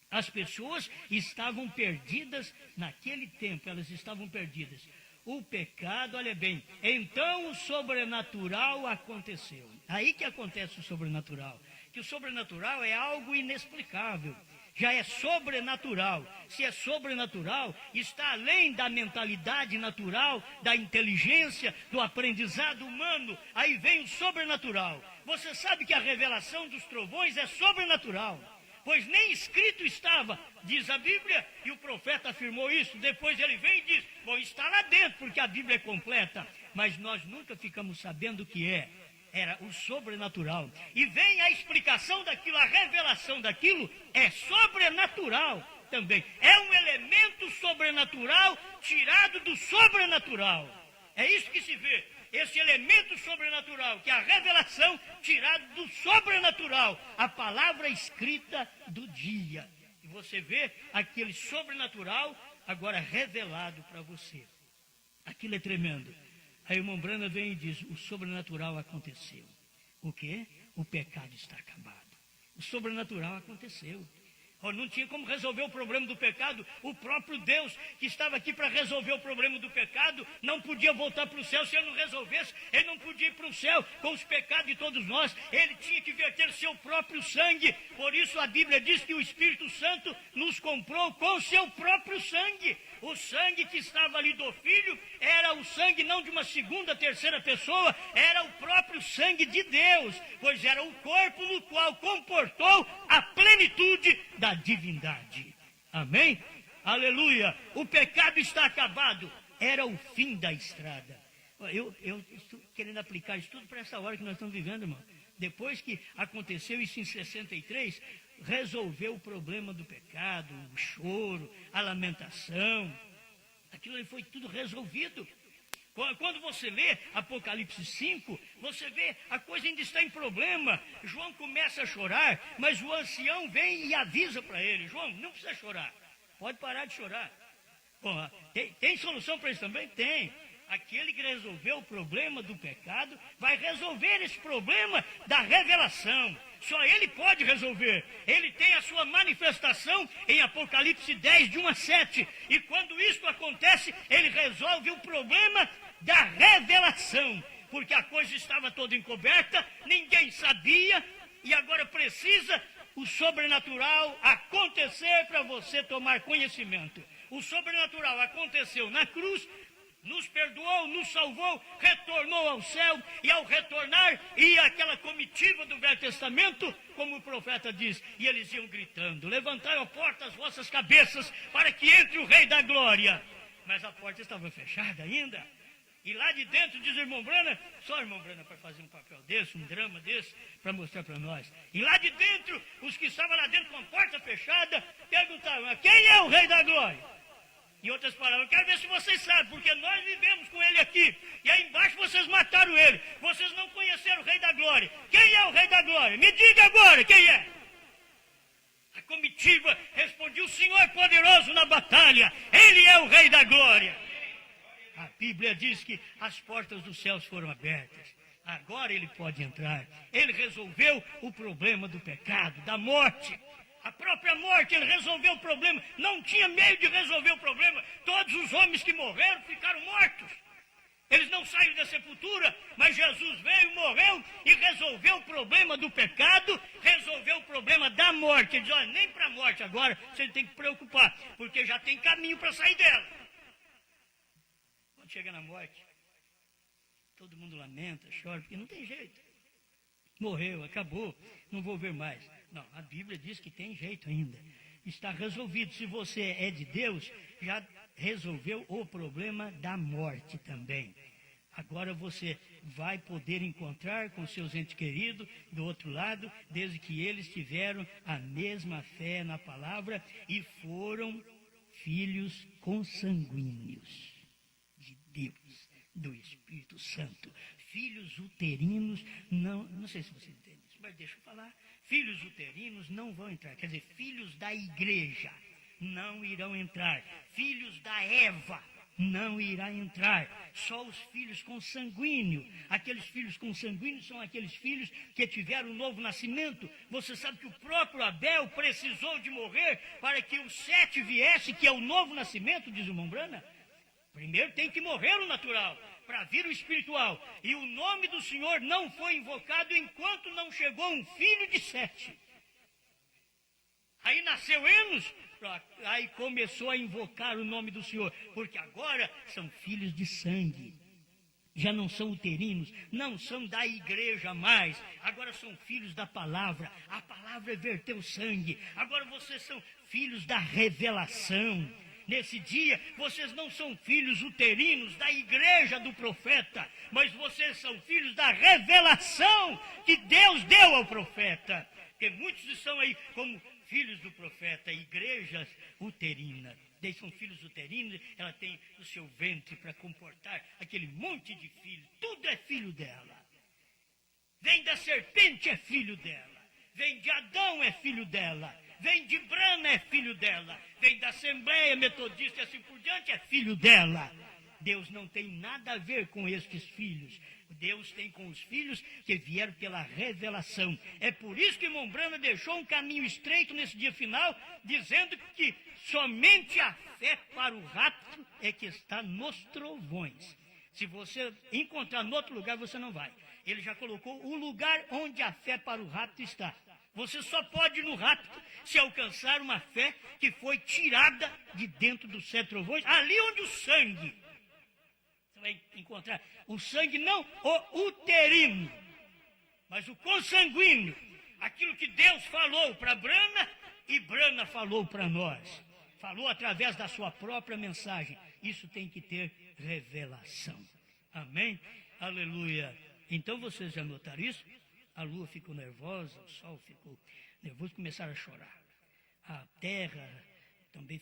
[SPEAKER 2] As pessoas estavam perdidas naquele tempo, elas estavam perdidas. O pecado, olha bem, então o sobrenatural aconteceu. Aí que acontece o sobrenatural. Que o sobrenatural é algo inexplicável. Já é sobrenatural. Se é sobrenatural, está além da mentalidade natural, da inteligência, do aprendizado humano. Aí vem o sobrenatural. Você sabe que a revelação dos trovões é sobrenatural. Pois nem escrito estava, diz a Bíblia, e o profeta afirmou isso. Depois ele vem e diz, bom, está lá dentro, porque a Bíblia é completa. Mas nós nunca ficamos sabendo o que é. Era o sobrenatural. E vem a explicação daquilo, a revelação daquilo é sobrenatural também. É um elemento sobrenatural tirado do sobrenatural. É isso que se vê. Esse elemento sobrenatural, que é a revelação tirada do sobrenatural, a palavra escrita do dia. E você vê aquele sobrenatural agora revelado para você. Aquilo é tremendo. Aí o irmão Brana vem e diz, o sobrenatural aconteceu. O quê? O pecado está acabado. O sobrenatural aconteceu. Não tinha como resolver o problema do pecado. O próprio Deus que estava aqui para resolver o problema do pecado não podia voltar para o céu se ele não resolvesse. Ele não podia ir para o céu com os pecados de todos nós. Ele tinha que verter seu próprio sangue. Por isso a Bíblia diz que o Espírito Santo nos comprou com seu próprio sangue. O sangue que estava ali do Filho era o sangue não de uma segunda, terceira pessoa, era o próprio sangue de Deus, pois era o corpo no qual comportou a plenitude da divindade. Amém? Aleluia! O pecado está acabado. Era o fim da estrada. Eu estou querendo aplicar isso tudo para essa hora que nós estamos vivendo, irmão. Depois que aconteceu isso em 63, resolveu o problema do pecado, o choro, a lamentação. Aquilo ali foi tudo resolvido. Quando você lê Apocalipse 5, você vê a coisa ainda está em problema. João começa a chorar, mas o ancião vem e avisa para ele: João, não precisa chorar, pode parar de chorar. Bom, tem solução para isso também? Tem. Aquele que resolveu o problema do pecado vai resolver esse problema da revelação. Só ele pode resolver. Ele tem a sua manifestação em Apocalipse 10, de 1 a 7. E quando isso acontece, ele resolve o problema da revelação. Porque a coisa estava toda encoberta, ninguém sabia, e agora precisa o sobrenatural acontecer para você tomar conhecimento. O sobrenatural aconteceu na cruz, nos perdoou, nos salvou, retornou ao céu, e ao retornar, ia aquela comitiva do Velho Testamento, como o profeta diz, e eles iam gritando: levantai a porta as vossas cabeças, para que entre o Rei da Glória. Mas a porta estava fechada ainda, e lá de dentro, diz o irmão Brana, só o irmão Brana para fazer um papel desse, um drama desse, para mostrar para nós. E lá de dentro, os que estavam lá dentro com a porta fechada, perguntavam: quem é o Rei da Glória? Em outras palavras, eu quero ver se vocês sabem, porque nós vivemos com ele aqui. E aí embaixo vocês mataram ele. Vocês não conheceram o Rei da Glória. Quem é o Rei da Glória? Me diga agora, quem é? A comitiva respondia: o Senhor é poderoso na batalha. Ele é o Rei da Glória. A Bíblia diz que as portas dos céus foram abertas. Agora ele pode entrar. Ele resolveu o problema do pecado, da morte. A própria morte, ele resolveu o problema. Não tinha meio de resolver o problema. Todos os homens que morreram ficaram mortos. Eles não saíram da sepultura, mas Jesus veio, morreu e resolveu o problema do pecado, resolveu o problema da morte. Ele diz: olha, nem para a morte agora você tem que preocupar, porque já tem caminho para sair dela. Quando chega na morte, todo mundo lamenta, chora, porque não tem jeito. Morreu, acabou, não vou ver mais. Não, a Bíblia diz que tem jeito ainda. Está resolvido. Se você é de Deus, já resolveu o problema da morte também. Agora você vai poder encontrar com seus entes queridos do outro lado, desde que eles tiveram a mesma fé na palavra e foram filhos consanguíneos de Deus, do Espírito Santo. Filhos uterinos, não sei se você entende isso, mas deixa eu falar. Filhos uterinos não vão entrar, quer dizer, filhos da igreja não irão entrar. Filhos da Eva não irá entrar. Só os filhos consanguíneos. Aqueles filhos consanguíneos são aqueles filhos que tiveram um novo nascimento. Você sabe que o próprio Abel precisou de morrer para que o Sete viesse, que é o novo nascimento, diz o irmão Brana. Primeiro tem que morrer o natural, para vir o espiritual. E o nome do Senhor não foi invocado enquanto não chegou um filho de Sete. Aí nasceu Enos, aí começou a invocar o nome do Senhor, porque agora são filhos de sangue. Já não são uterinos, não são da igreja mais, agora são filhos da palavra. A palavra verteu sangue. Agora vocês são filhos da revelação. Nesse dia, vocês não são filhos uterinos da igreja do profeta, mas vocês são filhos da revelação que Deus deu ao profeta. Porque muitos estão aí como filhos do profeta, igrejas uterinas. Eles são filhos uterinos, ela tem o seu ventre para comportar aquele monte de filhos. Tudo é filho dela. Vem da serpente, é filho dela. Vem de Adão, é filho dela. Vem de Brana, é filho dela. Vem da Assembleia Metodista e assim por diante, é filho dela. Deus não tem nada a ver com estes filhos. Deus tem com os filhos que vieram pela revelação. É por isso que irmão Brana deixou um caminho estreito nesse dia final, dizendo que somente a fé para o rapto é que está nos trovões. Se você encontrar em outro lugar, você não vai. Ele já colocou o lugar onde a fé para o rapto está. Você só pode ir no rapto se alcançar uma fé que foi tirada de dentro dos sete trovões, ali onde o sangue. Você vai encontrar o sangue, não o uterino, mas o consanguíneo. Aquilo que Deus falou para Brana e Brana falou para nós. falou através da sua própria mensagem. Isso tem que ter revelação. Amém? Aleluia. Então vocês já notaram isso? A lua ficou nervosa, o sol ficou nervoso, começaram a chorar. A terra também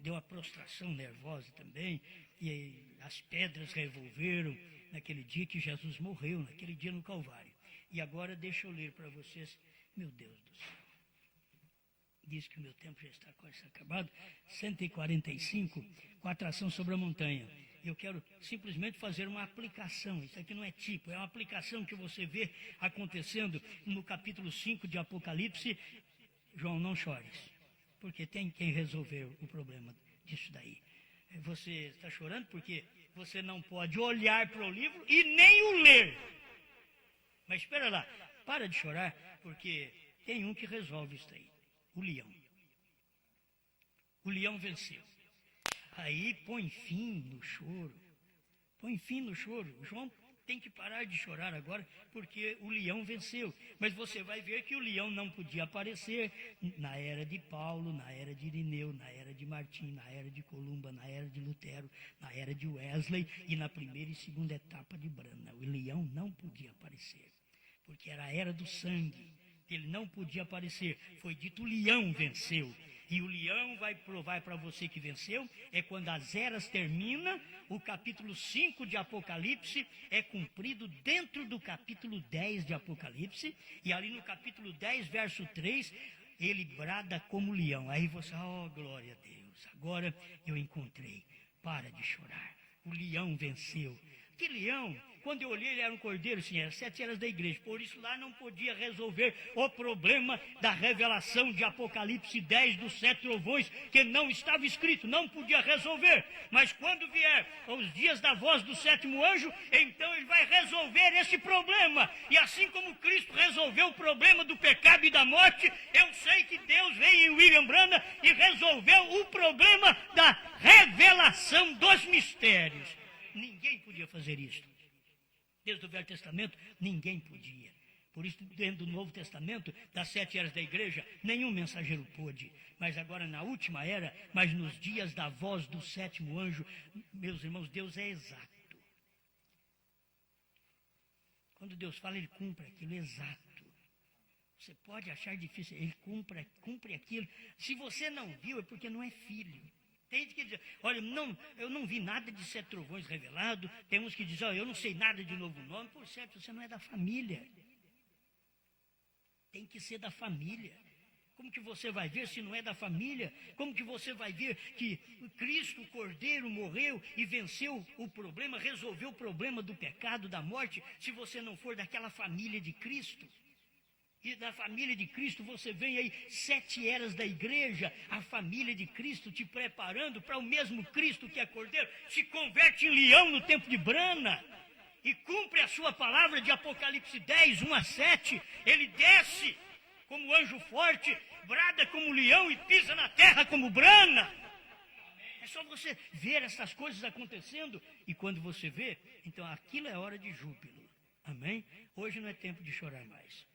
[SPEAKER 2] deu a prostração nervosa também, e as pedras revolveram naquele dia que Jesus morreu, naquele dia no Calvário. E agora deixa eu ler para vocês, meu Deus do céu. Diz que o meu tempo já está quase acabado. 145, com a atração sobre a montanha. Eu quero simplesmente fazer uma aplicação. Isso aqui não é tipo, é uma aplicação que você vê acontecendo no capítulo 5 de Apocalipse. João, não chores, porque tem quem resolveu o problema disso daí. Você está chorando porque você não pode olhar para o livro e nem o ler. Mas espera lá, para de chorar, porque tem um que resolve isso aí. O leão. O leão venceu. Aí põe fim no choro. Põe fim no choro. João tem que parar de chorar agora, porque o leão venceu. Mas você vai ver que o leão não podia aparecer na era de Paulo, na era de Irineu, na era de Martim, na era de Columba, na era de Lutero, na era de Wesley e na primeira e segunda etapa de Branham. O leão não podia aparecer, porque era a era do sangue. Ele não podia aparecer. Foi dito: o leão venceu. E o leão vai provar para você que venceu, é quando as eras terminam, o capítulo 5 de Apocalipse é cumprido dentro do capítulo 10 de Apocalipse, e ali no capítulo 10, verso 3, ele brada como leão. Aí você, glória a Deus, agora eu encontrei. Para de chorar. O leão venceu. Que leão? Quando eu olhei, ele era um cordeiro, sim, era 7 eras da igreja. Por isso lá não podia resolver o problema da revelação de Apocalipse 10 dos 7 trovões, que não estava escrito, não podia resolver. Mas quando vier os dias da voz do 7º anjo, então ele vai resolver esse problema. E assim como Cristo resolveu o problema do pecado e da morte, eu sei que Deus veio em William Branham e resolveu o problema da revelação dos mistérios. Ninguém podia fazer isso. Desde o Velho Testamento, ninguém podia. Por isso, dentro do Novo Testamento, das 7 eras da igreja, nenhum mensageiro pôde. Mas agora, na última era, mas nos dias da voz do 7º anjo, meus irmãos, Deus é exato. Quando Deus fala, Ele cumpre aquilo exato. Você pode achar difícil, Ele cumpre aquilo. Se você não viu, é porque não é filho. Tem gente que diz: olha, eu não vi nada de 7 trovões revelado. Tem uns que dizem: eu não sei nada de novo nome. Por certo, você não é da família. Tem que ser da família. Como que você vai ver se não é da família? Como que você vai ver que Cristo, o Cordeiro, morreu e venceu o problema, resolveu o problema do pecado, da morte, se você não for daquela família de Cristo? E da família de Cristo você vem aí 7 eras da igreja, a família de Cristo te preparando para o mesmo Cristo que é Cordeiro, se converte em leão no tempo de Branham e cumpre a sua palavra de Apocalipse 10, 1 a 7. Ele desce como anjo forte, brada como leão e pisa na terra como Branham. É só você ver essas coisas acontecendo, e quando você vê, então aquilo é hora de júbilo. Amém? Hoje não é tempo de chorar mais.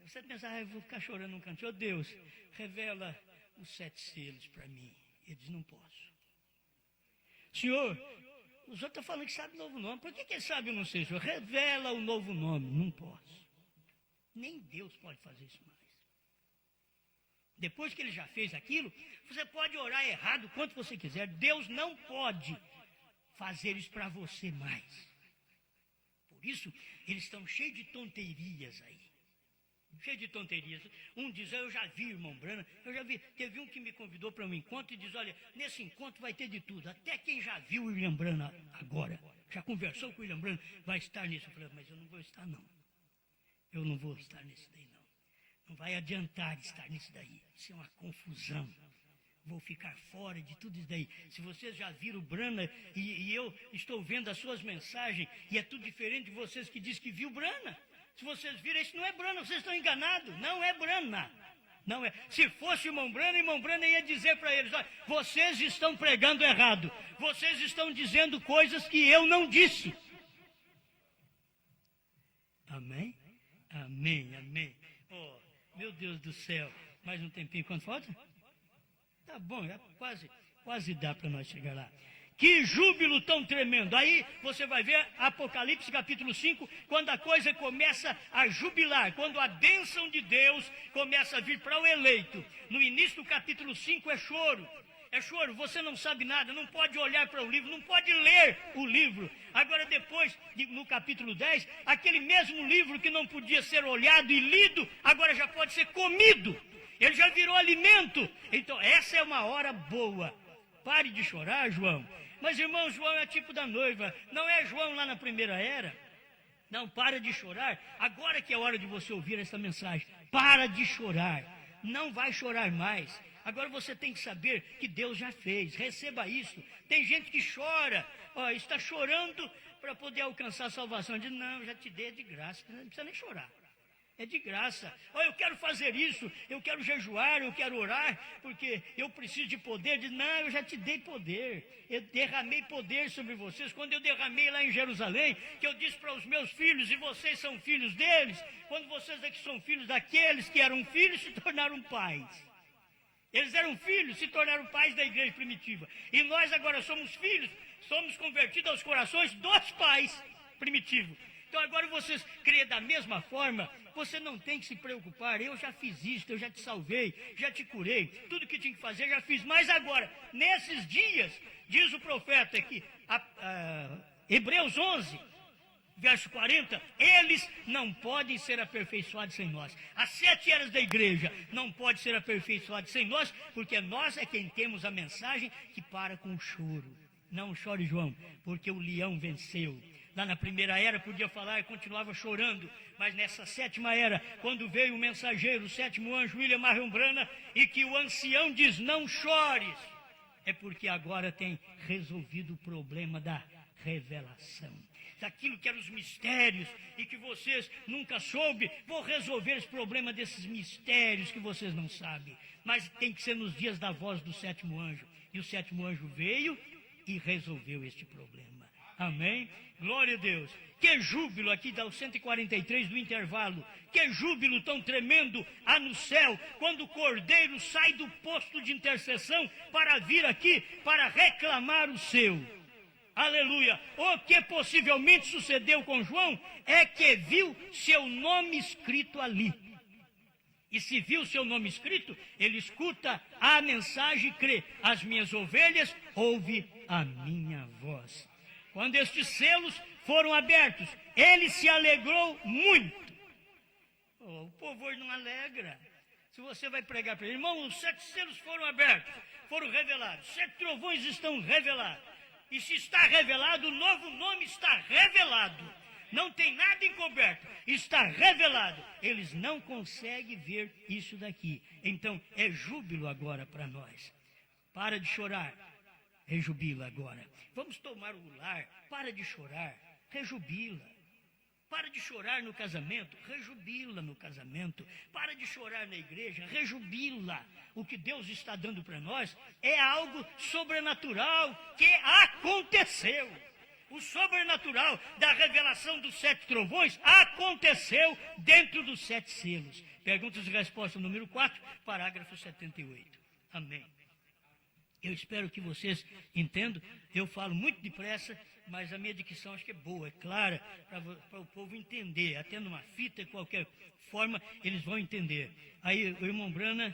[SPEAKER 2] Você pensa: eu vou ficar chorando num canto. Deus, revela os 7 selos para mim. Ele diz: não posso. Senhor, os outros estão falando que sabe o novo nome. Por que ele sabe? Eu não sei, Senhor. Revela o novo nome. Não posso. Nem Deus pode fazer isso mais. Depois que ele já fez aquilo, você pode orar errado quanto você quiser. Deus não pode fazer isso para você mais. Por isso, eles estão cheios de tonterias aí. Cheio de tonterias. Um diz: eu já vi, irmão Branham, eu já vi. Teve um que me convidou para um encontro e diz: olha, nesse encontro vai ter de tudo. Até quem já viu o William Branham agora, já conversou com o William Branham, vai estar nisso. Eu falei: mas eu não vou estar, não. Eu não vou estar nisso daí, não. Não vai adiantar estar nisso daí. Isso é uma confusão. Vou ficar fora de tudo isso daí. Se vocês já viram o Branham e eu estou vendo as suas mensagens e é tudo diferente de vocês que diz que viu o Branham. Se vocês viram, isso não é Branham, vocês estão enganados. Não é Branham. Não é. Se fosse irmão Branham ia dizer para eles: olha, vocês estão pregando errado. Vocês estão dizendo coisas que eu não disse. Amém? Amém, amém. Oh, meu Deus do céu. Mais um tempinho, quanto falta? Tá Tá bom, quase dá para nós chegar lá. Que júbilo tão tremendo. Aí você vai ver Apocalipse capítulo 5, quando a coisa começa a jubilar, quando a bênção de Deus começa a vir para o eleito. No início do capítulo 5 é choro. É choro, você não sabe nada, não pode olhar para o livro, não pode ler o livro. Agora depois, no capítulo 10, aquele mesmo livro que não podia ser olhado e lido, agora já pode ser comido. Ele já virou alimento. Então essa é uma hora boa. Pare de chorar, João. Mas, irmão, João é tipo da noiva. Não é João lá na primeira era. Não, para de chorar. Agora que é hora de você ouvir essa mensagem. Para de chorar. Não vai chorar mais. Agora você tem que saber que Deus já fez. Receba isso. Tem gente que chora. Está chorando para poder alcançar a salvação. Diz, não, já te dei de graça. Não precisa nem chorar. É de graça. Eu quero fazer isso, eu quero jejuar, eu quero orar, porque eu preciso de poder. Diz, não, eu já te dei poder. Eu derramei poder sobre vocês. Quando eu derramei lá em Jerusalém, que eu disse para os meus filhos, e vocês são filhos deles, quando vocês aqui são filhos daqueles que eram filhos, se tornaram pais. Eles eram filhos, se tornaram pais da igreja primitiva. E nós agora somos filhos, somos convertidos aos corações dos pais primitivos. Então agora vocês creem da mesma forma, você não tem que se preocupar. Eu já fiz isso, eu já te salvei, já te curei, tudo que tinha que fazer já fiz. Mas agora, nesses dias, diz o profeta aqui, Hebreus 11, verso 40, eles não podem ser aperfeiçoados sem nós. As 7 eras da igreja não podem ser aperfeiçoadas sem nós, porque nós é quem temos a mensagem que para com o choro. Não chore, João, porque o leão venceu. Lá na primeira era podia falar e continuava chorando, mas nessa 7ª era, quando veio o mensageiro, o 7º anjo, William Marion Branham, e que o ancião diz, não chores, é porque agora tem resolvido o problema da revelação. Daquilo que eram os mistérios e que vocês nunca soube, vou resolver esse problema desses mistérios que vocês não sabem. Mas tem que ser nos dias da voz do 7º anjo. E o 7º anjo veio e resolveu este problema. Amém? Glória a Deus. Que júbilo, aqui dá o 143 do intervalo. Que júbilo tão tremendo há no céu, quando o Cordeiro sai do posto de intercessão para vir aqui, para reclamar o seu. Aleluia. O que possivelmente sucedeu com João é que viu seu nome escrito ali. E se viu seu nome escrito, ele escuta a mensagem e crê. As minhas ovelhas ouvem a minha voz. Quando estes selos foram abertos, ele se alegrou muito. O povo hoje não alegra. Se você vai pregar para ele, irmão, os 7 selos foram abertos, foram revelados. 7 trovões estão revelados. E se está revelado, o novo nome está revelado. Não tem nada encoberto, está revelado. Eles não conseguem ver isso daqui. Então é júbilo agora para nós. Para de chorar, rejubila agora. Vamos tomar o lar, para de chorar, rejubila. Para de chorar no casamento, rejubila no casamento. Para de chorar na igreja, rejubila. O que Deus está dando para nós é algo sobrenatural que aconteceu. O sobrenatural da revelação dos 7 trovões aconteceu dentro dos 7 selos. Perguntas e respostas número 4, parágrafo 78. Amém. Eu espero que vocês entendam. Eu falo muito depressa, mas a minha dicção acho que é boa, é clara, para o povo entender. Até numa fita, de qualquer forma, eles vão entender. Aí o irmão Branham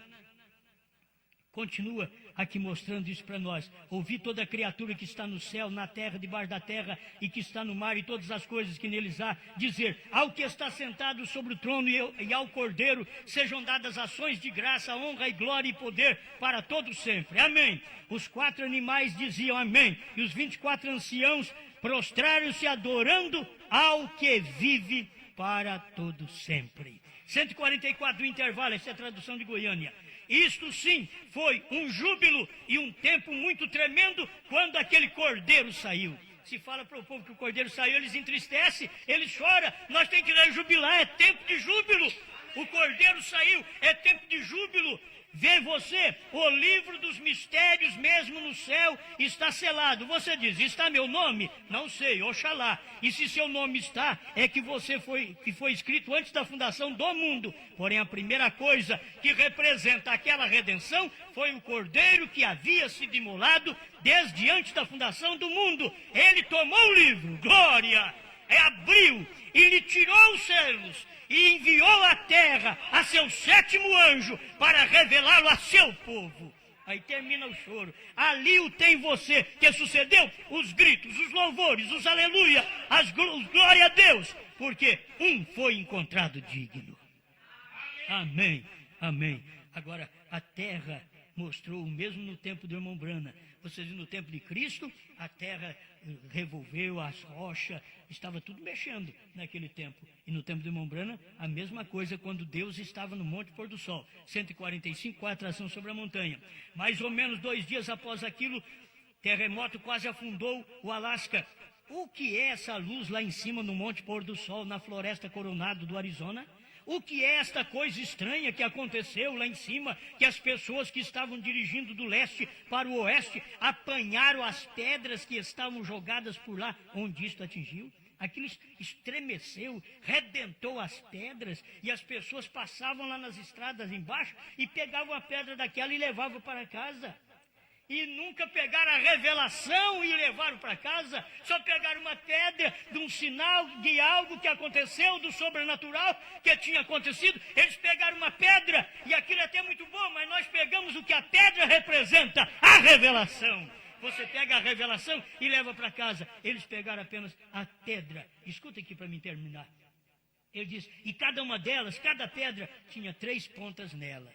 [SPEAKER 2] continua aqui mostrando isso para nós. Ouvi toda a criatura que está no céu, na terra, debaixo da terra e que está no mar e todas as coisas que neles há, dizer, ao que está sentado sobre o trono e ao Cordeiro sejam dadas ações de graça, honra e glória e poder para todos sempre. Amém. Os 4 animais diziam amém. E os 24 anciãos prostraram-se adorando ao que vive para todo sempre. 144 do intervalo, essa é a tradução de Goiânia. Isto sim foi um júbilo e um tempo muito tremendo quando aquele cordeiro saiu. Se fala para o povo que o cordeiro saiu, eles entristecem, eles choram. Nós temos que rejubilar, é tempo de júbilo. o Cordeiro saiu, é tempo de júbilo. Vê você, o livro dos mistérios mesmo no céu está selado. Você diz, está meu nome? Não sei, oxalá. E se seu nome está, é que foi escrito antes da fundação do mundo. Porém, a primeira coisa que representa aquela redenção foi o Cordeiro que havia sido imolado desde antes da fundação do mundo. Ele tomou o livro, glória, abriu e lhe tirou os selos. E enviou à terra a seu 7º anjo para revelá-lo a seu povo. Aí termina o choro. Ali o tem você. Que sucedeu? Os gritos, os louvores, os aleluia, os glória a Deus. Porque um foi encontrado digno. Amém, amém. Agora, a terra mostrou o mesmo no tempo do irmão Brana. Vocês no tempo de Cristo, a terra revolveu, as rochas, estava tudo mexendo naquele tempo. E no tempo do irmão Brana, a mesma coisa quando Deus estava no Monte Pôr do Sol. 145, com a atração sobre a montanha. Mais ou menos 2 dias após aquilo, terremoto quase afundou o Alasca. O que é essa luz lá em cima no Monte Pôr do Sol, na floresta Coronado do Arizona? O que é esta coisa estranha que aconteceu lá em cima, que as pessoas que estavam dirigindo do leste para o oeste apanharam as pedras que estavam jogadas por lá, onde isto atingiu? Aquilo estremeceu, redentou as pedras, e as pessoas passavam lá nas estradas embaixo e pegavam a pedra daquela e levavam para casa. E nunca pegaram a revelação e levaram para casa, só pegaram uma pedra de um sinal de algo que aconteceu, do sobrenatural que tinha acontecido. Eles pegaram uma pedra, e aquilo é até muito bom, mas nós pegamos o que a pedra representa, a revelação. Você pega a revelação e leva para casa. Eles pegaram apenas a pedra. Escuta aqui para mim terminar. Ele diz, e cada uma delas, cada pedra, tinha 3 pontas nela.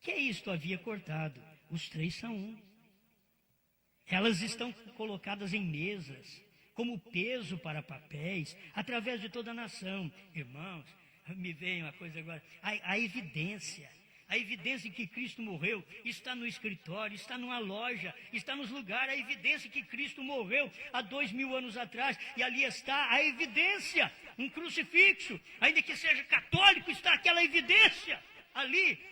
[SPEAKER 2] Que isto havia cortado? Os 3 são um. Elas estão colocadas em mesas, como peso para papéis, através de toda a nação. Irmãos, me veio uma coisa agora. A evidência que Cristo morreu está no escritório, está numa loja, está nos lugares. A evidência que Cristo morreu há 2000 anos atrás. E ali está a evidência, um crucifixo. Ainda que seja católico, está aquela evidência ali.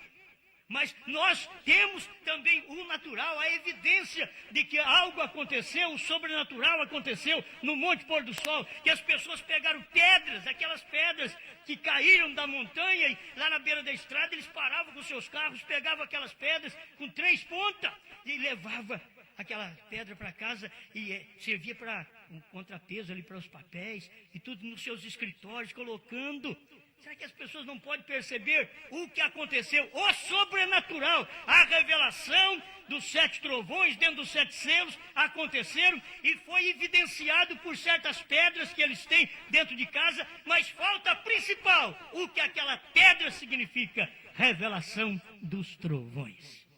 [SPEAKER 2] Mas nós temos também o natural, a evidência de que algo aconteceu, o sobrenatural aconteceu no Monte Pôr do Sol, que as pessoas pegaram pedras, aquelas pedras que caíram da montanha, e lá na beira da estrada eles paravam com seus carros, pegavam aquelas pedras com 3 pontas e levavam aquela pedra para casa e servia para um contrapeso ali para os papéis e tudo nos seus escritórios, colocando. Será que as pessoas não podem perceber o que aconteceu? O sobrenatural, a revelação dos 7 trovões dentro dos 7 selos aconteceram e foi evidenciado por certas pedras que eles têm dentro de casa, mas falta a principal, o que aquela pedra significa, revelação dos trovões.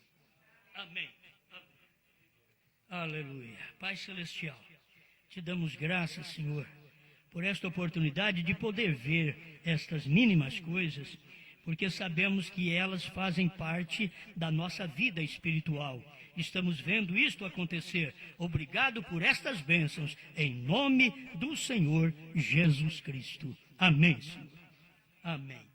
[SPEAKER 2] Amém. Aleluia. Pai Celestial, te damos graças, Senhor, por esta oportunidade de poder ver estas mínimas coisas, porque sabemos que elas fazem parte da nossa vida espiritual. Estamos vendo isto acontecer. Obrigado por estas bênçãos, em nome do Senhor Jesus Cristo. Amém, Senhor. Amém.